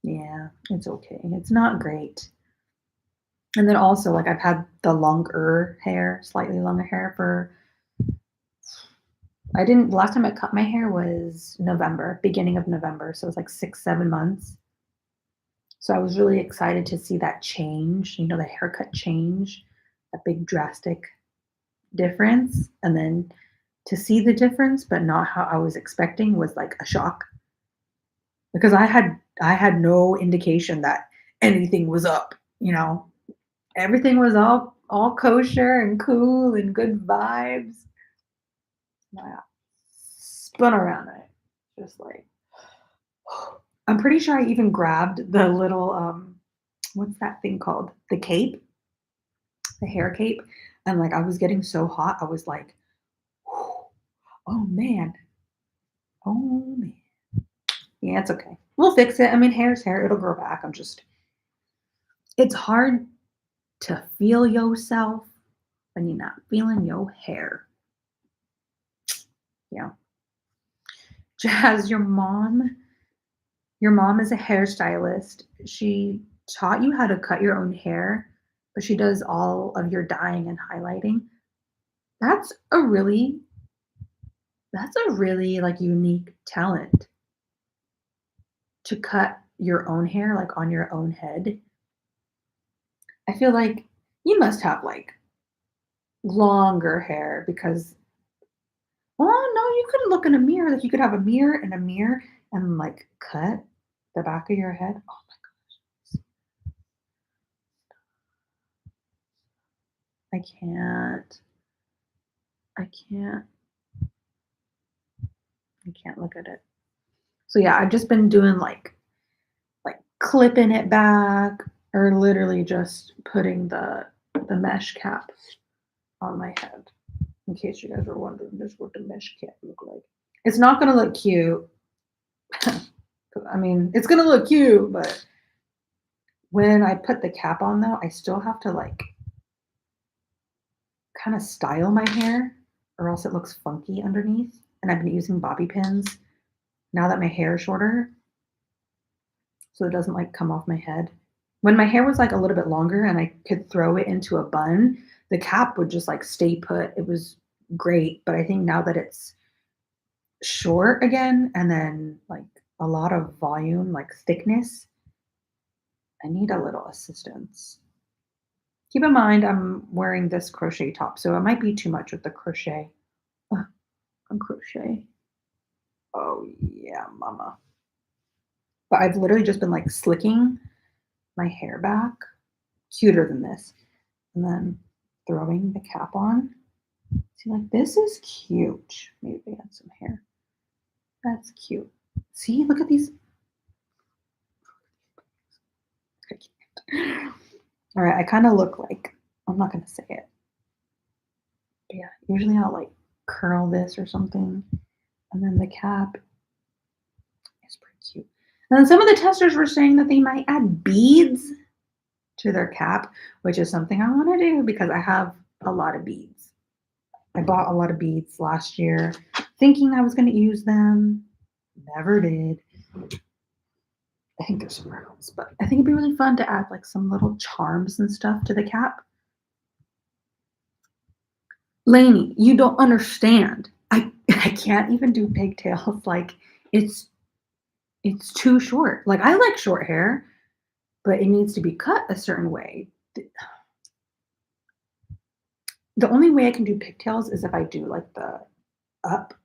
yeah, it's okay. It's not great. And then also like I've had the longer hair, slightly longer hair for I didn't last time I cut my hair was November, beginning of November. So it was like 6, 7 months. So I was really excited to see that change, the haircut change, a big drastic difference. And then to see the difference, but not how I was expecting was like a shock. Because I had no indication that anything was up. Everything was all kosher and cool and good vibes. I spun around it. Just like I'm pretty sure I even grabbed the little what's that thing called? The cape, the hair cape. And like I was getting so hot, I was like, oh man, oh man. Yeah, it's okay. We'll fix it. I mean, hair's hair. It'll grow back. It's hard to feel yourself when you're not feeling your hair. Yeah. Jazz, your mom is a hairstylist. She taught you how to cut your own hair, but she does all of your dyeing and highlighting. That's a really that's a really like unique talent to cut your own hair like on your own head. I feel like you must have like longer hair because well, no, you couldn't look in a mirror. Like you could have a mirror and a mirror and like cut the back of your head. Oh my, I can't. I can't. I can't look at it. So yeah, I've just been doing like clipping it back or literally just putting the mesh cap on my head. In case you guys were wondering, this is what the mesh cap look like. It's not gonna look cute. I mean, it's gonna look cute, but when I put the cap on though, I still have to like kind of style my hair or else it looks funky underneath. And I've been using bobby pins now that my hair is shorter so it doesn't like come off my head. When my hair was like a little bit longer and I could throw it into a bun, the cap would just like stay put. It was great, but I think now that it's short again and then like a lot of volume, like thickness, I need a little assistance. Keep in mind, I'm wearing this crochet top, so it might be too much with the crochet. Ugh, on crochet. Oh, yeah, mama. But I've literally just been like slicking my hair back, cuter than this, and then throwing the cap on. See, like this is cute. Maybe add some hair. That's cute. See, look at these. I can't. All right, I kind of look like, I'm not going to say it. But yeah, usually I'll like curl this or something. And then the cap is pretty cute. And then some of the testers were saying that they might add beads to their cap, which is something I want to do because I have a lot of beads. I bought a lot of beads last year thinking I was going to use them. Never did. I think there's somewhere else, but I think it'd be really fun to add like some little charms and stuff to the cap. Lainey, you don't understand. I can't even do pigtails. Like it's too short. Like I like short hair, but it needs to be cut a certain way. The only way I can do pigtails is if I do like the up,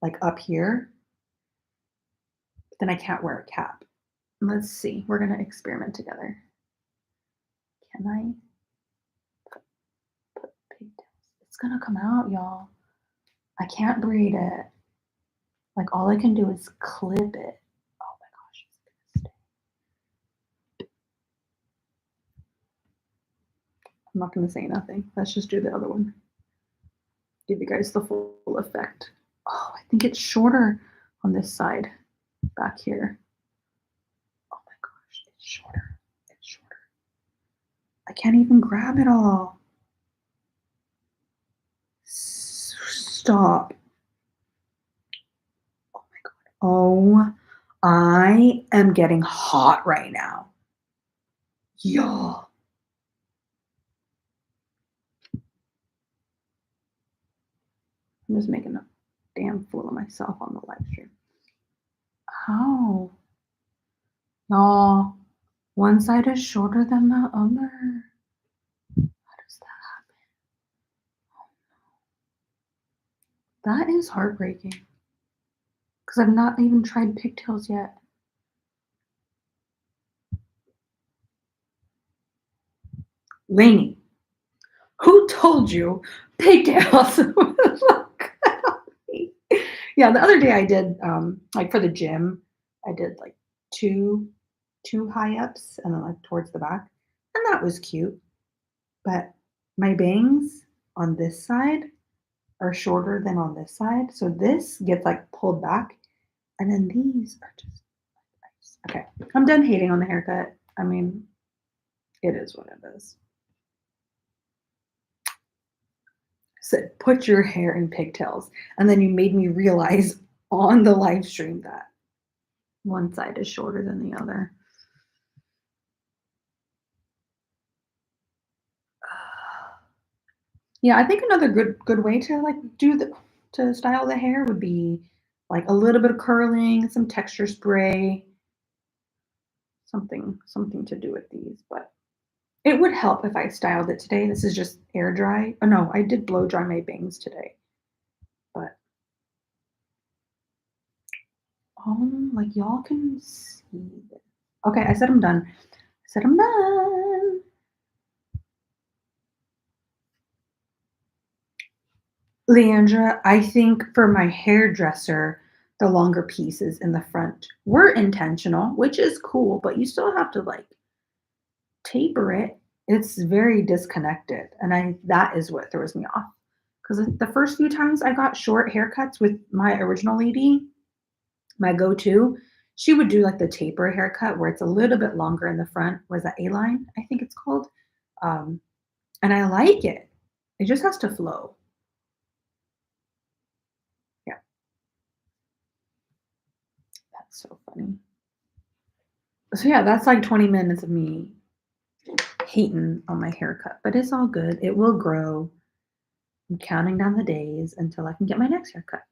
like up here. Then I can't wear a cap. Let's see. We're gonna experiment together. Can I put pigtails? It's gonna come out, y'all. I can't braid it. Like all I can do is clip it. Oh my gosh, it's gonna stay. I'm not gonna say nothing. Let's just do the other one. Give you guys the full effect. Oh, I think it's shorter on this side back here. Oh my gosh, it's shorter. It's shorter. I can't even grab it all. Stop. Oh my god. Oh, I am getting hot right now. Y'all. I'm just making a damn fool of myself on the live stream. How? No, one side is shorter than the other. How does that happen? That is heartbreaking. Because I've not even tried pigtails yet. Lainey, who told you pigtails? Yeah, the other day I did like for the gym, I did like two high ups and then like towards the back, and that was cute. But my bangs on this side are shorter than on this side, so this gets like pulled back, and then these are just nice. Okay, I'm done hating on the haircut. I mean, it is what it is. Said put your hair in pigtails, and then you made me realize on the live stream that one side is shorter than the other. Yeah, I think another good way to like to style the hair would be like a little bit of curling, some texture spray, something to do with these. But it would help if I styled it today. This is just air dry. Oh no, I did blow dry my bangs today. But like y'all can see this. Okay, I said I'm done. I said I'm done. Leandra, I think for my hairdresser, the longer pieces in the front were intentional, which is cool, but you still have to like taper it. It's very disconnected, and I that is what throws me off. Because the first few times I got short haircuts with my original lady, my go-to, she would do like the taper haircut where it's a little bit longer in the front. Was that A-line? I think it's called. Um, and I like it. It just has to flow. Yeah, that's so funny. So yeah, that's like 20 minutes of me hating on my haircut, but it's all good. It will grow. I'm counting down the days until I can get my next haircut.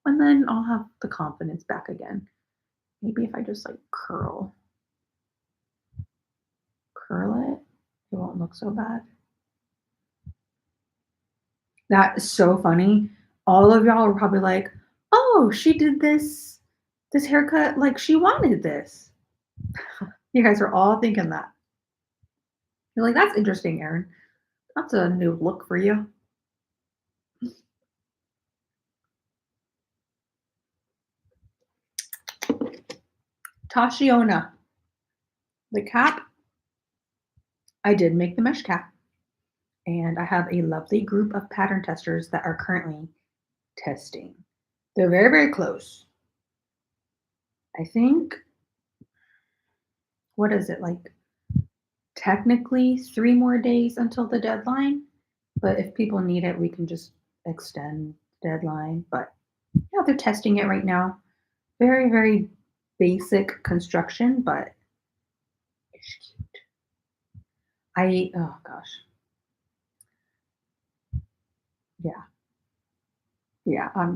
And then I'll have the confidence back again. Maybe if I just like curl it won't look so bad. That is so funny. All of y'all are probably like, "Oh, she did this haircut like she wanted this." You guys are all thinking that. You're like, "That's interesting, Erin. That's a new look for you." Tashiona, the cap, I did make the mesh cap, and I have a lovely group of pattern testers that are currently testing. They're very, very close. I think, what is it, like technically 3 more days until the deadline? But if people need it, we can just extend the deadline. But yeah, they're testing it right now. Very, very basic construction, but it's cute. Oh gosh. Yeah. Yeah. I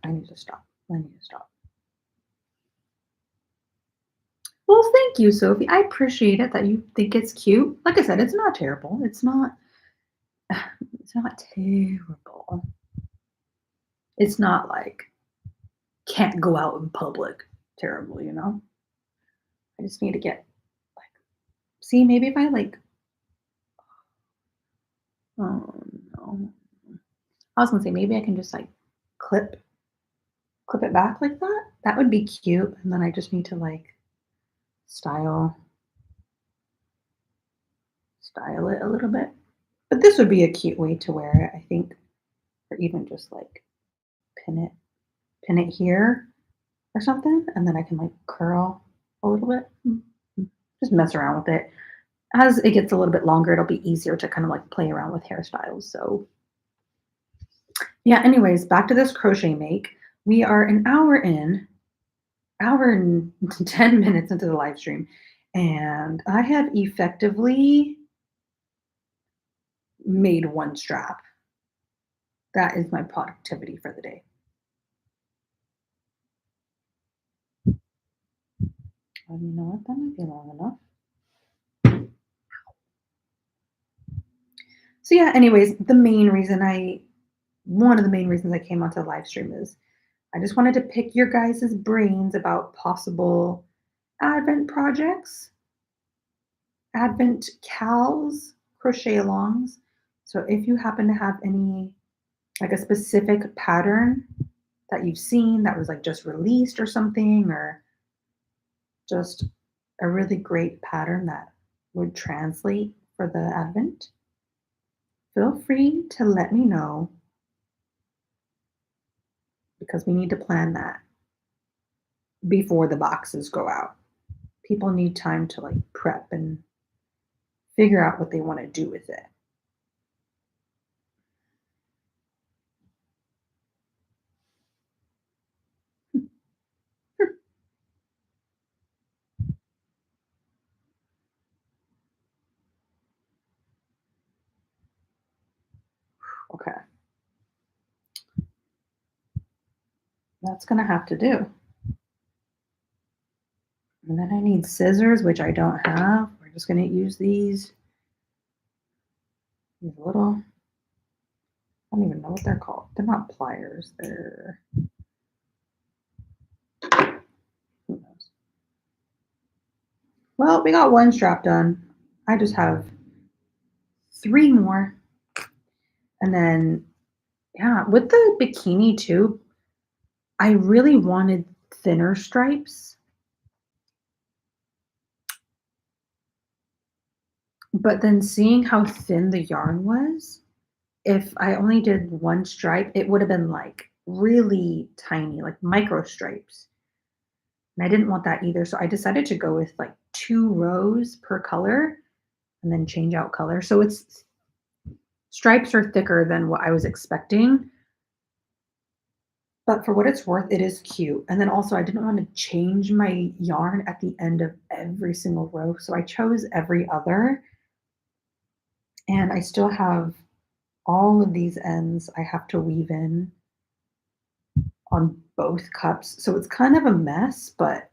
need to stop. I need to stop. Well, thank you, Sophie. I appreciate it that you think it's cute. Like I said, it's not terrible. It's not terrible. It's not like can't go out in public terrible, you know? I just need to get like see maybe if I like oh no. I was gonna say maybe I can just like clip clip it back like that. That would be cute. And then I just need to like style style it a little bit. But this would be a cute way to wear it, I think, or even just like pin it pin it here or something, and then I can like curl a little bit. Just mess around with it. As it gets a little bit longer, it'll be easier to kind of like play around with hairstyles. So yeah, anyways, back to this crochet make. We are an hour in, hour and 10 minutes into the live stream, and I have effectively made one strap. That is my productivity for the day. You know what? That might be long enough. So yeah, anyways, one of the main reasons I came onto the live stream is I just wanted to pick your guys' brains about possible Advent projects, Advent cals, crochet alongs. So if you happen to have any, like a specific pattern that you've seen that was like just released or something, or just a really great pattern that would translate for the Advent, feel free to let me know because we need to plan that before the boxes go out. People need time to like prep and figure out what they want to do with it. Okay, that's gonna have to do. And then I need scissors, which I don't have. We're just gonna use these little, I don't even know what they're called. They're not pliers, they're, who knows? Well, we got one strap done. I just have 3 more. And then, yeah, with the bikini too, I really wanted thinner stripes. But then seeing how thin the yarn was, if I only did one stripe, it would have been like really tiny, like micro stripes. And I didn't want that either. So I decided to go with like 2 rows per color and then change out color. So it's stripes are thicker than what I was expecting. But for what it's worth, it is cute. And then also, I didn't want to change my yarn at the end of every single row. So I chose every other. And I still have all of these ends I have to weave in on both cups. So it's kind of a mess, but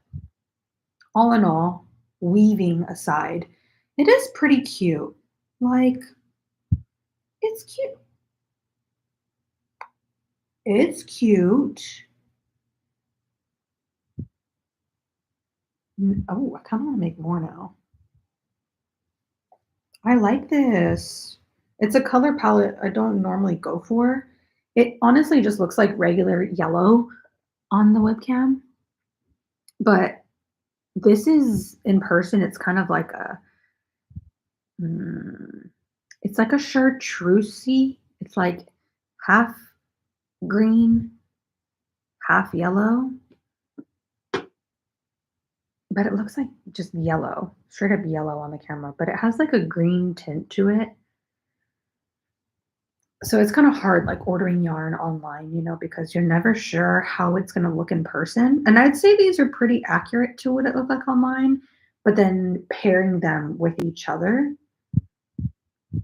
all in all, weaving aside, it is pretty cute. Like, it's cute. It's cute. Oh, I kind of want to make more now. I like this. It's a color palette I don't normally go for. It honestly just looks like regular yellow on the webcam, but this is in person. It's kind of like mm, it's like a chartreusey. It's like half green, half yellow, but it looks like just yellow, straight up yellow on the camera, but it has like a green tint to it. So it's kind of hard like ordering yarn online, because you're never sure how it's going to look in person. And I'd say these are pretty accurate to what it looked like online, but then pairing them with each other,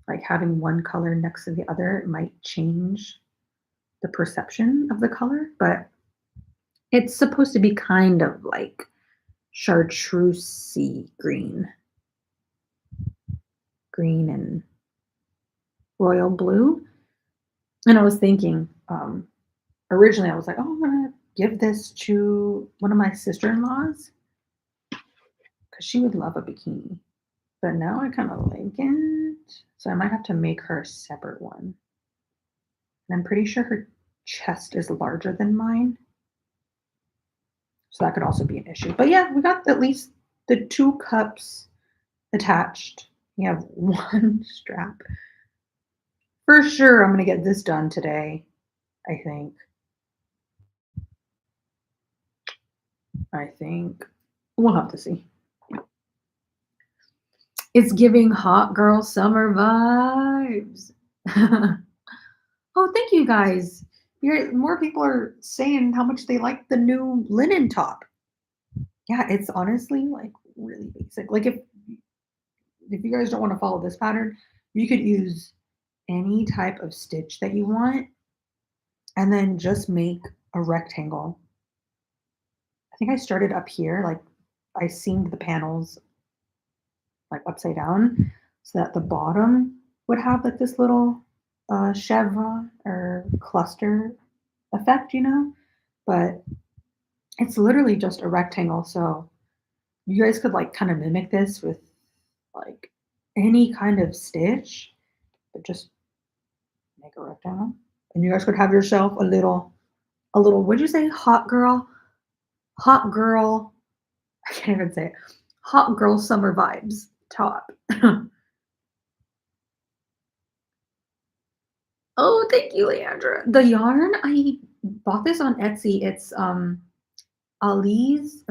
like having one color next to the other, it might change the perception of the color, but it's supposed to be kind of like chartreusey green and royal blue. And I was thinking, originally I was like, oh, I'm gonna give this to one of my sister-in-laws because she would love a bikini. But now I kind of like it. So I might have to make her a separate one. And I'm pretty sure her chest is larger than mine. So that could also be an issue. But yeah, we got at least the 2 cups attached. We have one strap. For sure, I'm going to get this done today, I think. We'll have to see. It's giving hot girl summer vibes. Oh, thank you guys. More people are saying how much they like the new linen top. Yeah, it's honestly like really basic. Like if you guys don't want to follow this pattern, you could use any type of stitch that you want and then just make a rectangle. I think I started up here, like I seamed the panels like upside down so that the bottom would have like this little chevron or cluster effect. But it's literally just a rectangle. So you guys could like kind of mimic this with like any kind of stitch, but just make a rectangle. And you guys could have yourself a little, what'd you say? Hot girl, I can't even say it. Hot girl summer vibes top. Oh, thank you, Leandra. The yarn, I bought this on Etsy. It's Ali's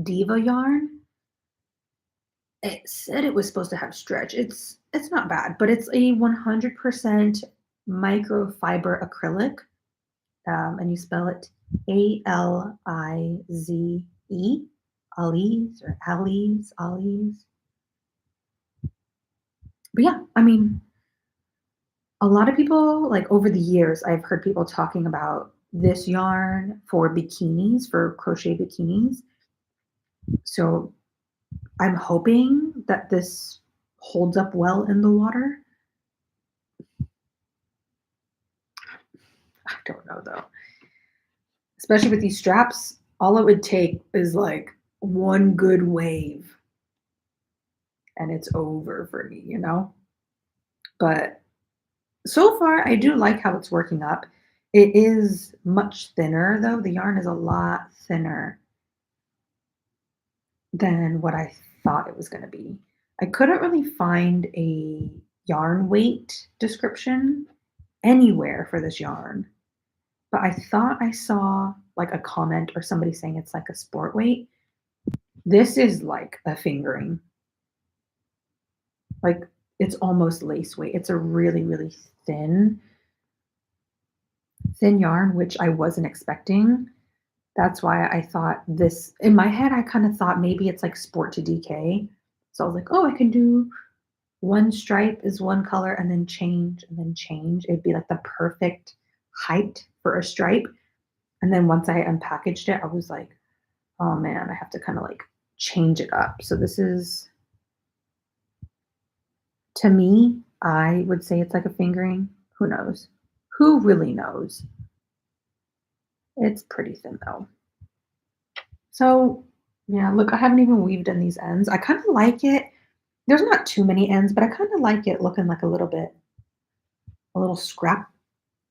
Diva yarn. It said it was supposed to have stretch. It's not bad, but it's a 100% microfiber acrylic, and you spell it Alize, Ali's. But yeah, I mean, a lot of people, like over the years, I've heard people talking about this yarn for bikinis, for crochet bikinis. So I'm hoping that this holds up well in the water. I don't know though. Especially with these straps, all it would take is like one good wave and it's over for me. But so far, I do like how it's working up. It is much thinner though. The yarn is a lot thinner than what I thought it was going to be. I couldn't really find a yarn weight description anywhere for this yarn, but I thought I saw like a comment or somebody saying it's like a sport weight. This is like a fingering. Like it's almost lace weight. It's a really, really thin yarn, which I wasn't expecting. That's why I thought this in my head, I kind of thought maybe it's like sport to DK. So I was like, oh, I can do one stripe is one color and then change. It'd be like the perfect height for a stripe. And then once I unpackaged it, I was like, oh man, I have to kind of like change it up. So this is, to me, I would say it's like a fingering. Who knows? Who really knows? It's pretty thin though. So yeah, look, I haven't even weaved in these ends. I kind of like it. There's not too many ends, but I kind of like it looking like a little scrap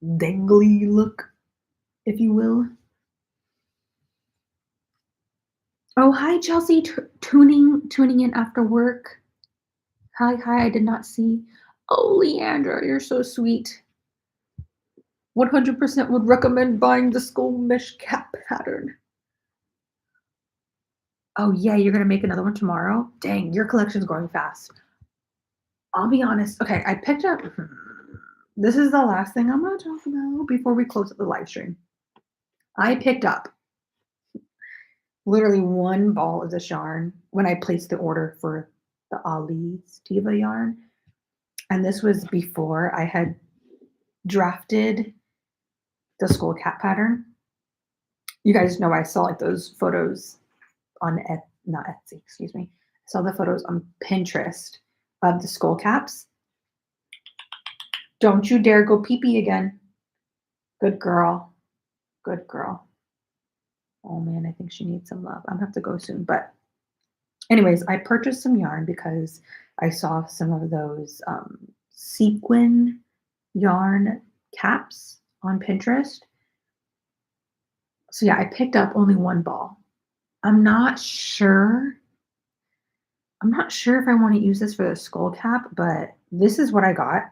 dangly look, if you will. Oh, hi, Chelsea, tuning in after work. Hi, I did not see. Oh, Leandra, you're so sweet. 100% would recommend buying the skull mesh cap pattern. Oh, yeah, you're gonna make another one tomorrow? Dang, your collection's growing fast. I'll be honest. Okay, I picked up. This is the last thing I'm gonna talk about before we close up the live stream. I picked up literally one ball of this yarn when I placed the order for the Ali Stiva yarn. And this was before I had drafted the skull cap pattern. You guys know I saw like those photos on not Etsy, excuse me. I saw the photos on Pinterest of the skull caps. Don't you dare go pee pee again. Good girl. Good girl. Oh man, I think she needs some love. I'm gonna have to go soon. But anyways, I purchased some yarn because I saw some of those sequin yarn caps on Pinterest. So yeah, I picked up only one ball. I'm not sure. I'm not sure if I want to use this for the skull cap, but this is what I got.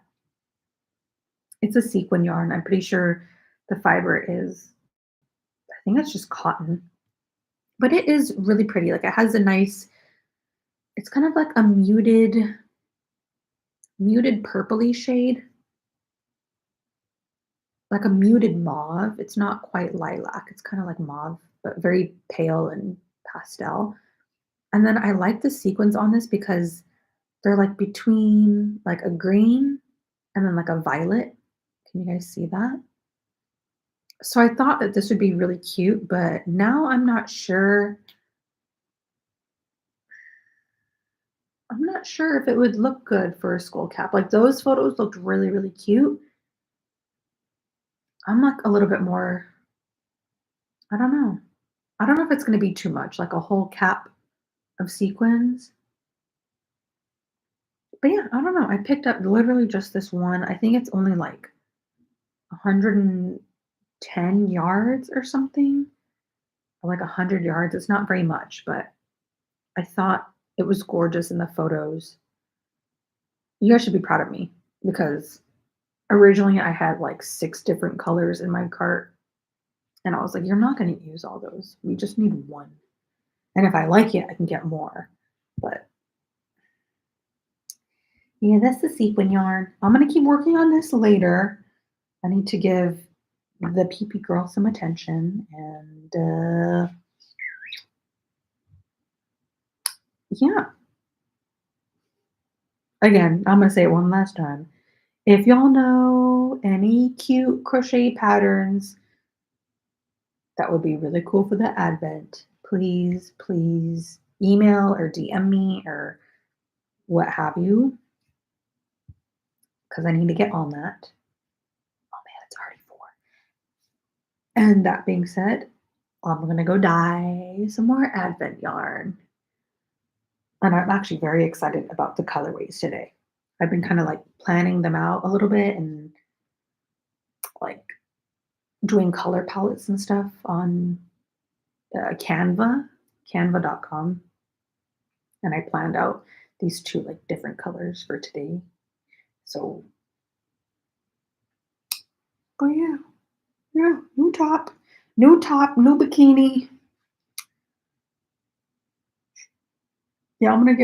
It's a sequin yarn. I'm pretty sure the fiber is, I think it's just cotton, but it is really pretty. Like it has a nice, it's kind of like a muted purpley shade, like a muted mauve. It's not quite lilac. It's kind of like mauve, but very pale and pastel. And then I like the sequins on this because they're like between like a green and then like a violet. Can you guys see that? So I thought that this would be really cute, but now I'm not sure. I'm not sure if it would look good for a skull cap. Like those photos looked really, really cute. I'm like a little bit more, I don't know. I don't know if it's going to be too much, like a whole cap of sequins. But yeah, I don't know. I picked up literally just this one. I think it's only like 110 yards or something, or like 100 yards. It's not very much, but I thought it was gorgeous in the photos. You guys should be proud of me because originally I had like 6 different colors in my cart. And I was like, you're not going to use all those. We just need one. And if I like it, I can get more. But yeah, that's the sequin yarn. I'm going to keep working on this later. I need to give the PP girl some attention. And yeah, again, I'm going to say it one last time. If y'all know any cute crochet patterns that would be really cool for the advent, please email or DM me or what have you, because I need to get on that. Oh man, it's already 4. And that being said, I'm going to go dye some more advent yarn. And I'm actually very excited about the colorways today. I've been kind of like planning them out a little bit and like doing color palettes and stuff on canva.com. And I planned out these 2 like different colors for today. So, oh yeah, new top, new bikini. Yeah, I'm gonna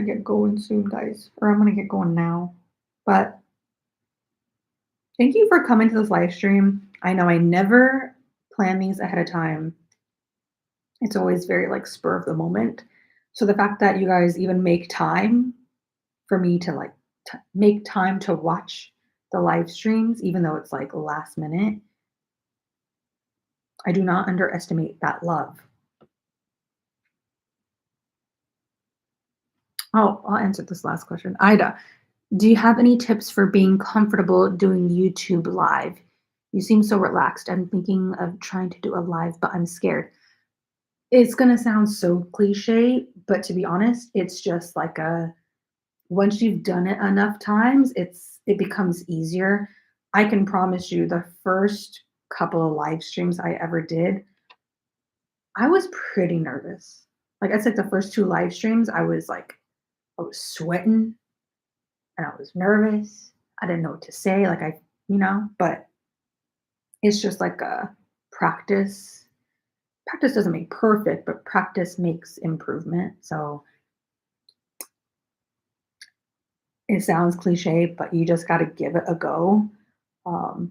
get going soon, guys, or I'm gonna get going now. But thank you for coming to this live stream. I know I never plan these ahead of time. It's always very like spur of the moment. So the fact that you guys even make time for me to like make time to watch the live streams, even though it's like last minute. I do not underestimate that love. Oh, I'll answer this last question. Ida, do you have any tips for being comfortable doing YouTube live? You seem so relaxed. I'm thinking of trying to do a live, but I'm scared. It's going to sound so cliche, but to be honest, it's just like a once you've done it enough times, it becomes easier. I can promise you the first couple of live streams I ever did, I was pretty nervous. Like I said, the first two live streams, I was sweating and I was nervous. I didn't know what to say. But it's just like a practice. Practice doesn't make perfect, but practice makes improvement. So it sounds cliche, but you just got to give it a go. Um,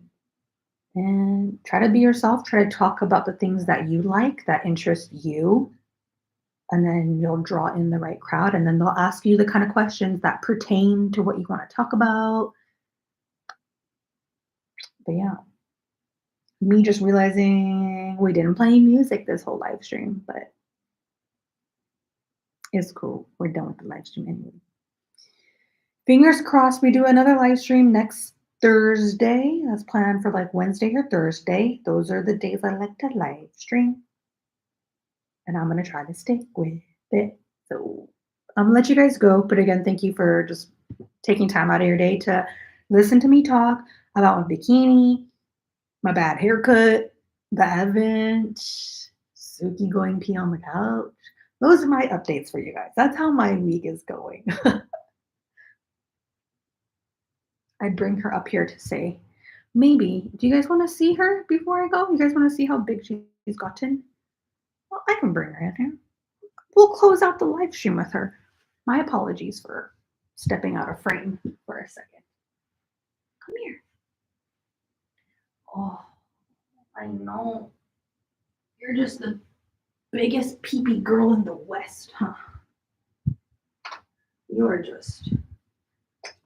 and try to be yourself. Try to talk about the things that you like, that interest you. And then you'll draw in the right crowd. And then they'll ask you the kind of questions that pertain to what you want to talk about. But yeah, me just realizing we didn't play music this whole live stream, but it's cool. We're done with the live stream anyway. Fingers crossed we do another live stream next Thursday. That's planned for like Wednesday or Thursday. Those are the days I like to live stream. And I'm going to try to stick with it. So I'm going to let you guys go. But again, thank you for just taking time out of your day to listen to me talk about my bikini, my bad haircut, the event, Suki going pee on the couch. Those are my updates for you guys. That's how my week is going. I'd bring her up here to say, maybe, do you guys want to see her before I go? You guys want to see how big she's gotten? Well, I can bring her in here. We'll close out the live stream with her. My apologies for stepping out of frame for a second. Come here. Oh, I know. You're just the biggest peepee girl in the West, huh? You're just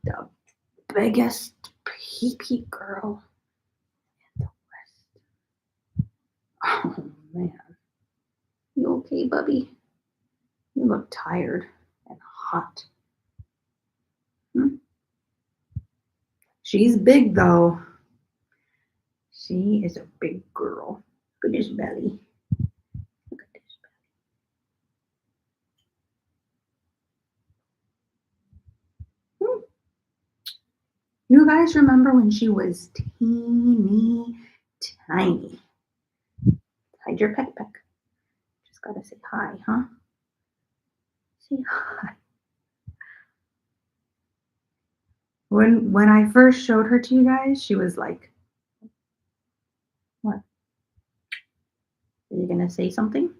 the biggest peepee girl in the West. Oh, man. You okay, Bubby? You look tired and hot. She's big, though. She is a big girl. Look at this belly. Look at this belly. You guys remember when she was teeny tiny? Hide your peck peck. Just gotta say hi, huh? Say hi. When I first showed her to you guys, she was like, what? Are you gonna say something?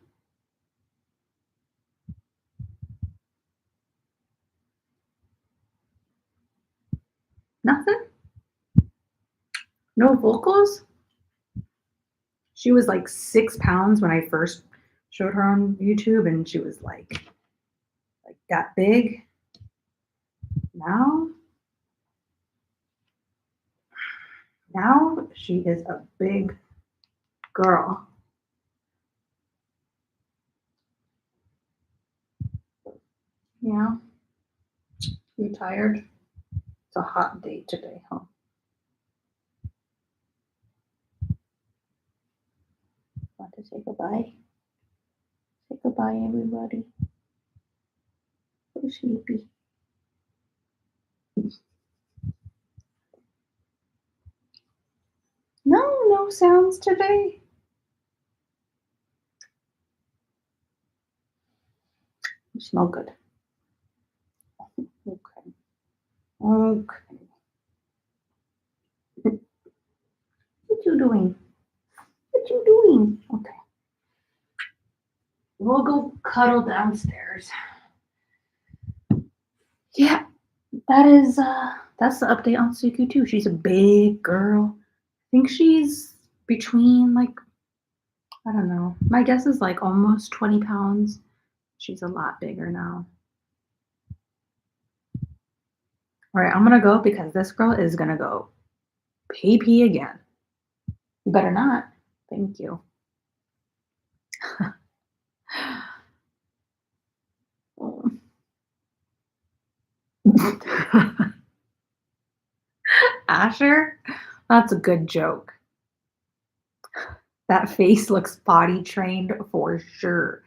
Nothing? No vocals? She was like 6 pounds when I first showed her on YouTube, and she was like that big. Now she is a big girl. Yeah. You tired? It's a hot day today, huh? Want to say goodbye? Say goodbye, everybody. So sleepy. No sounds today. You smell good. Okay. Okay. What you doing? What you doing? Okay. We'll go cuddle downstairs. Yeah, that's the update on Suku too. She's a big girl. I think she's between like, I don't know. My guess is like almost 20 pounds. She's a lot bigger now. All right, I'm gonna go because this girl is gonna go pee pee again. You better not. Thank you. Asher, that's a good joke. That face looks potty trained for sure.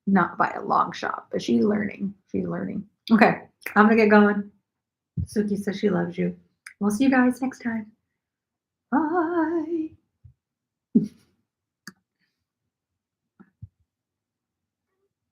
Not by a long shot, but she's learning. She's learning. Okay, I'm gonna get going. Suki says she loves you. We'll see you guys next time. Bye.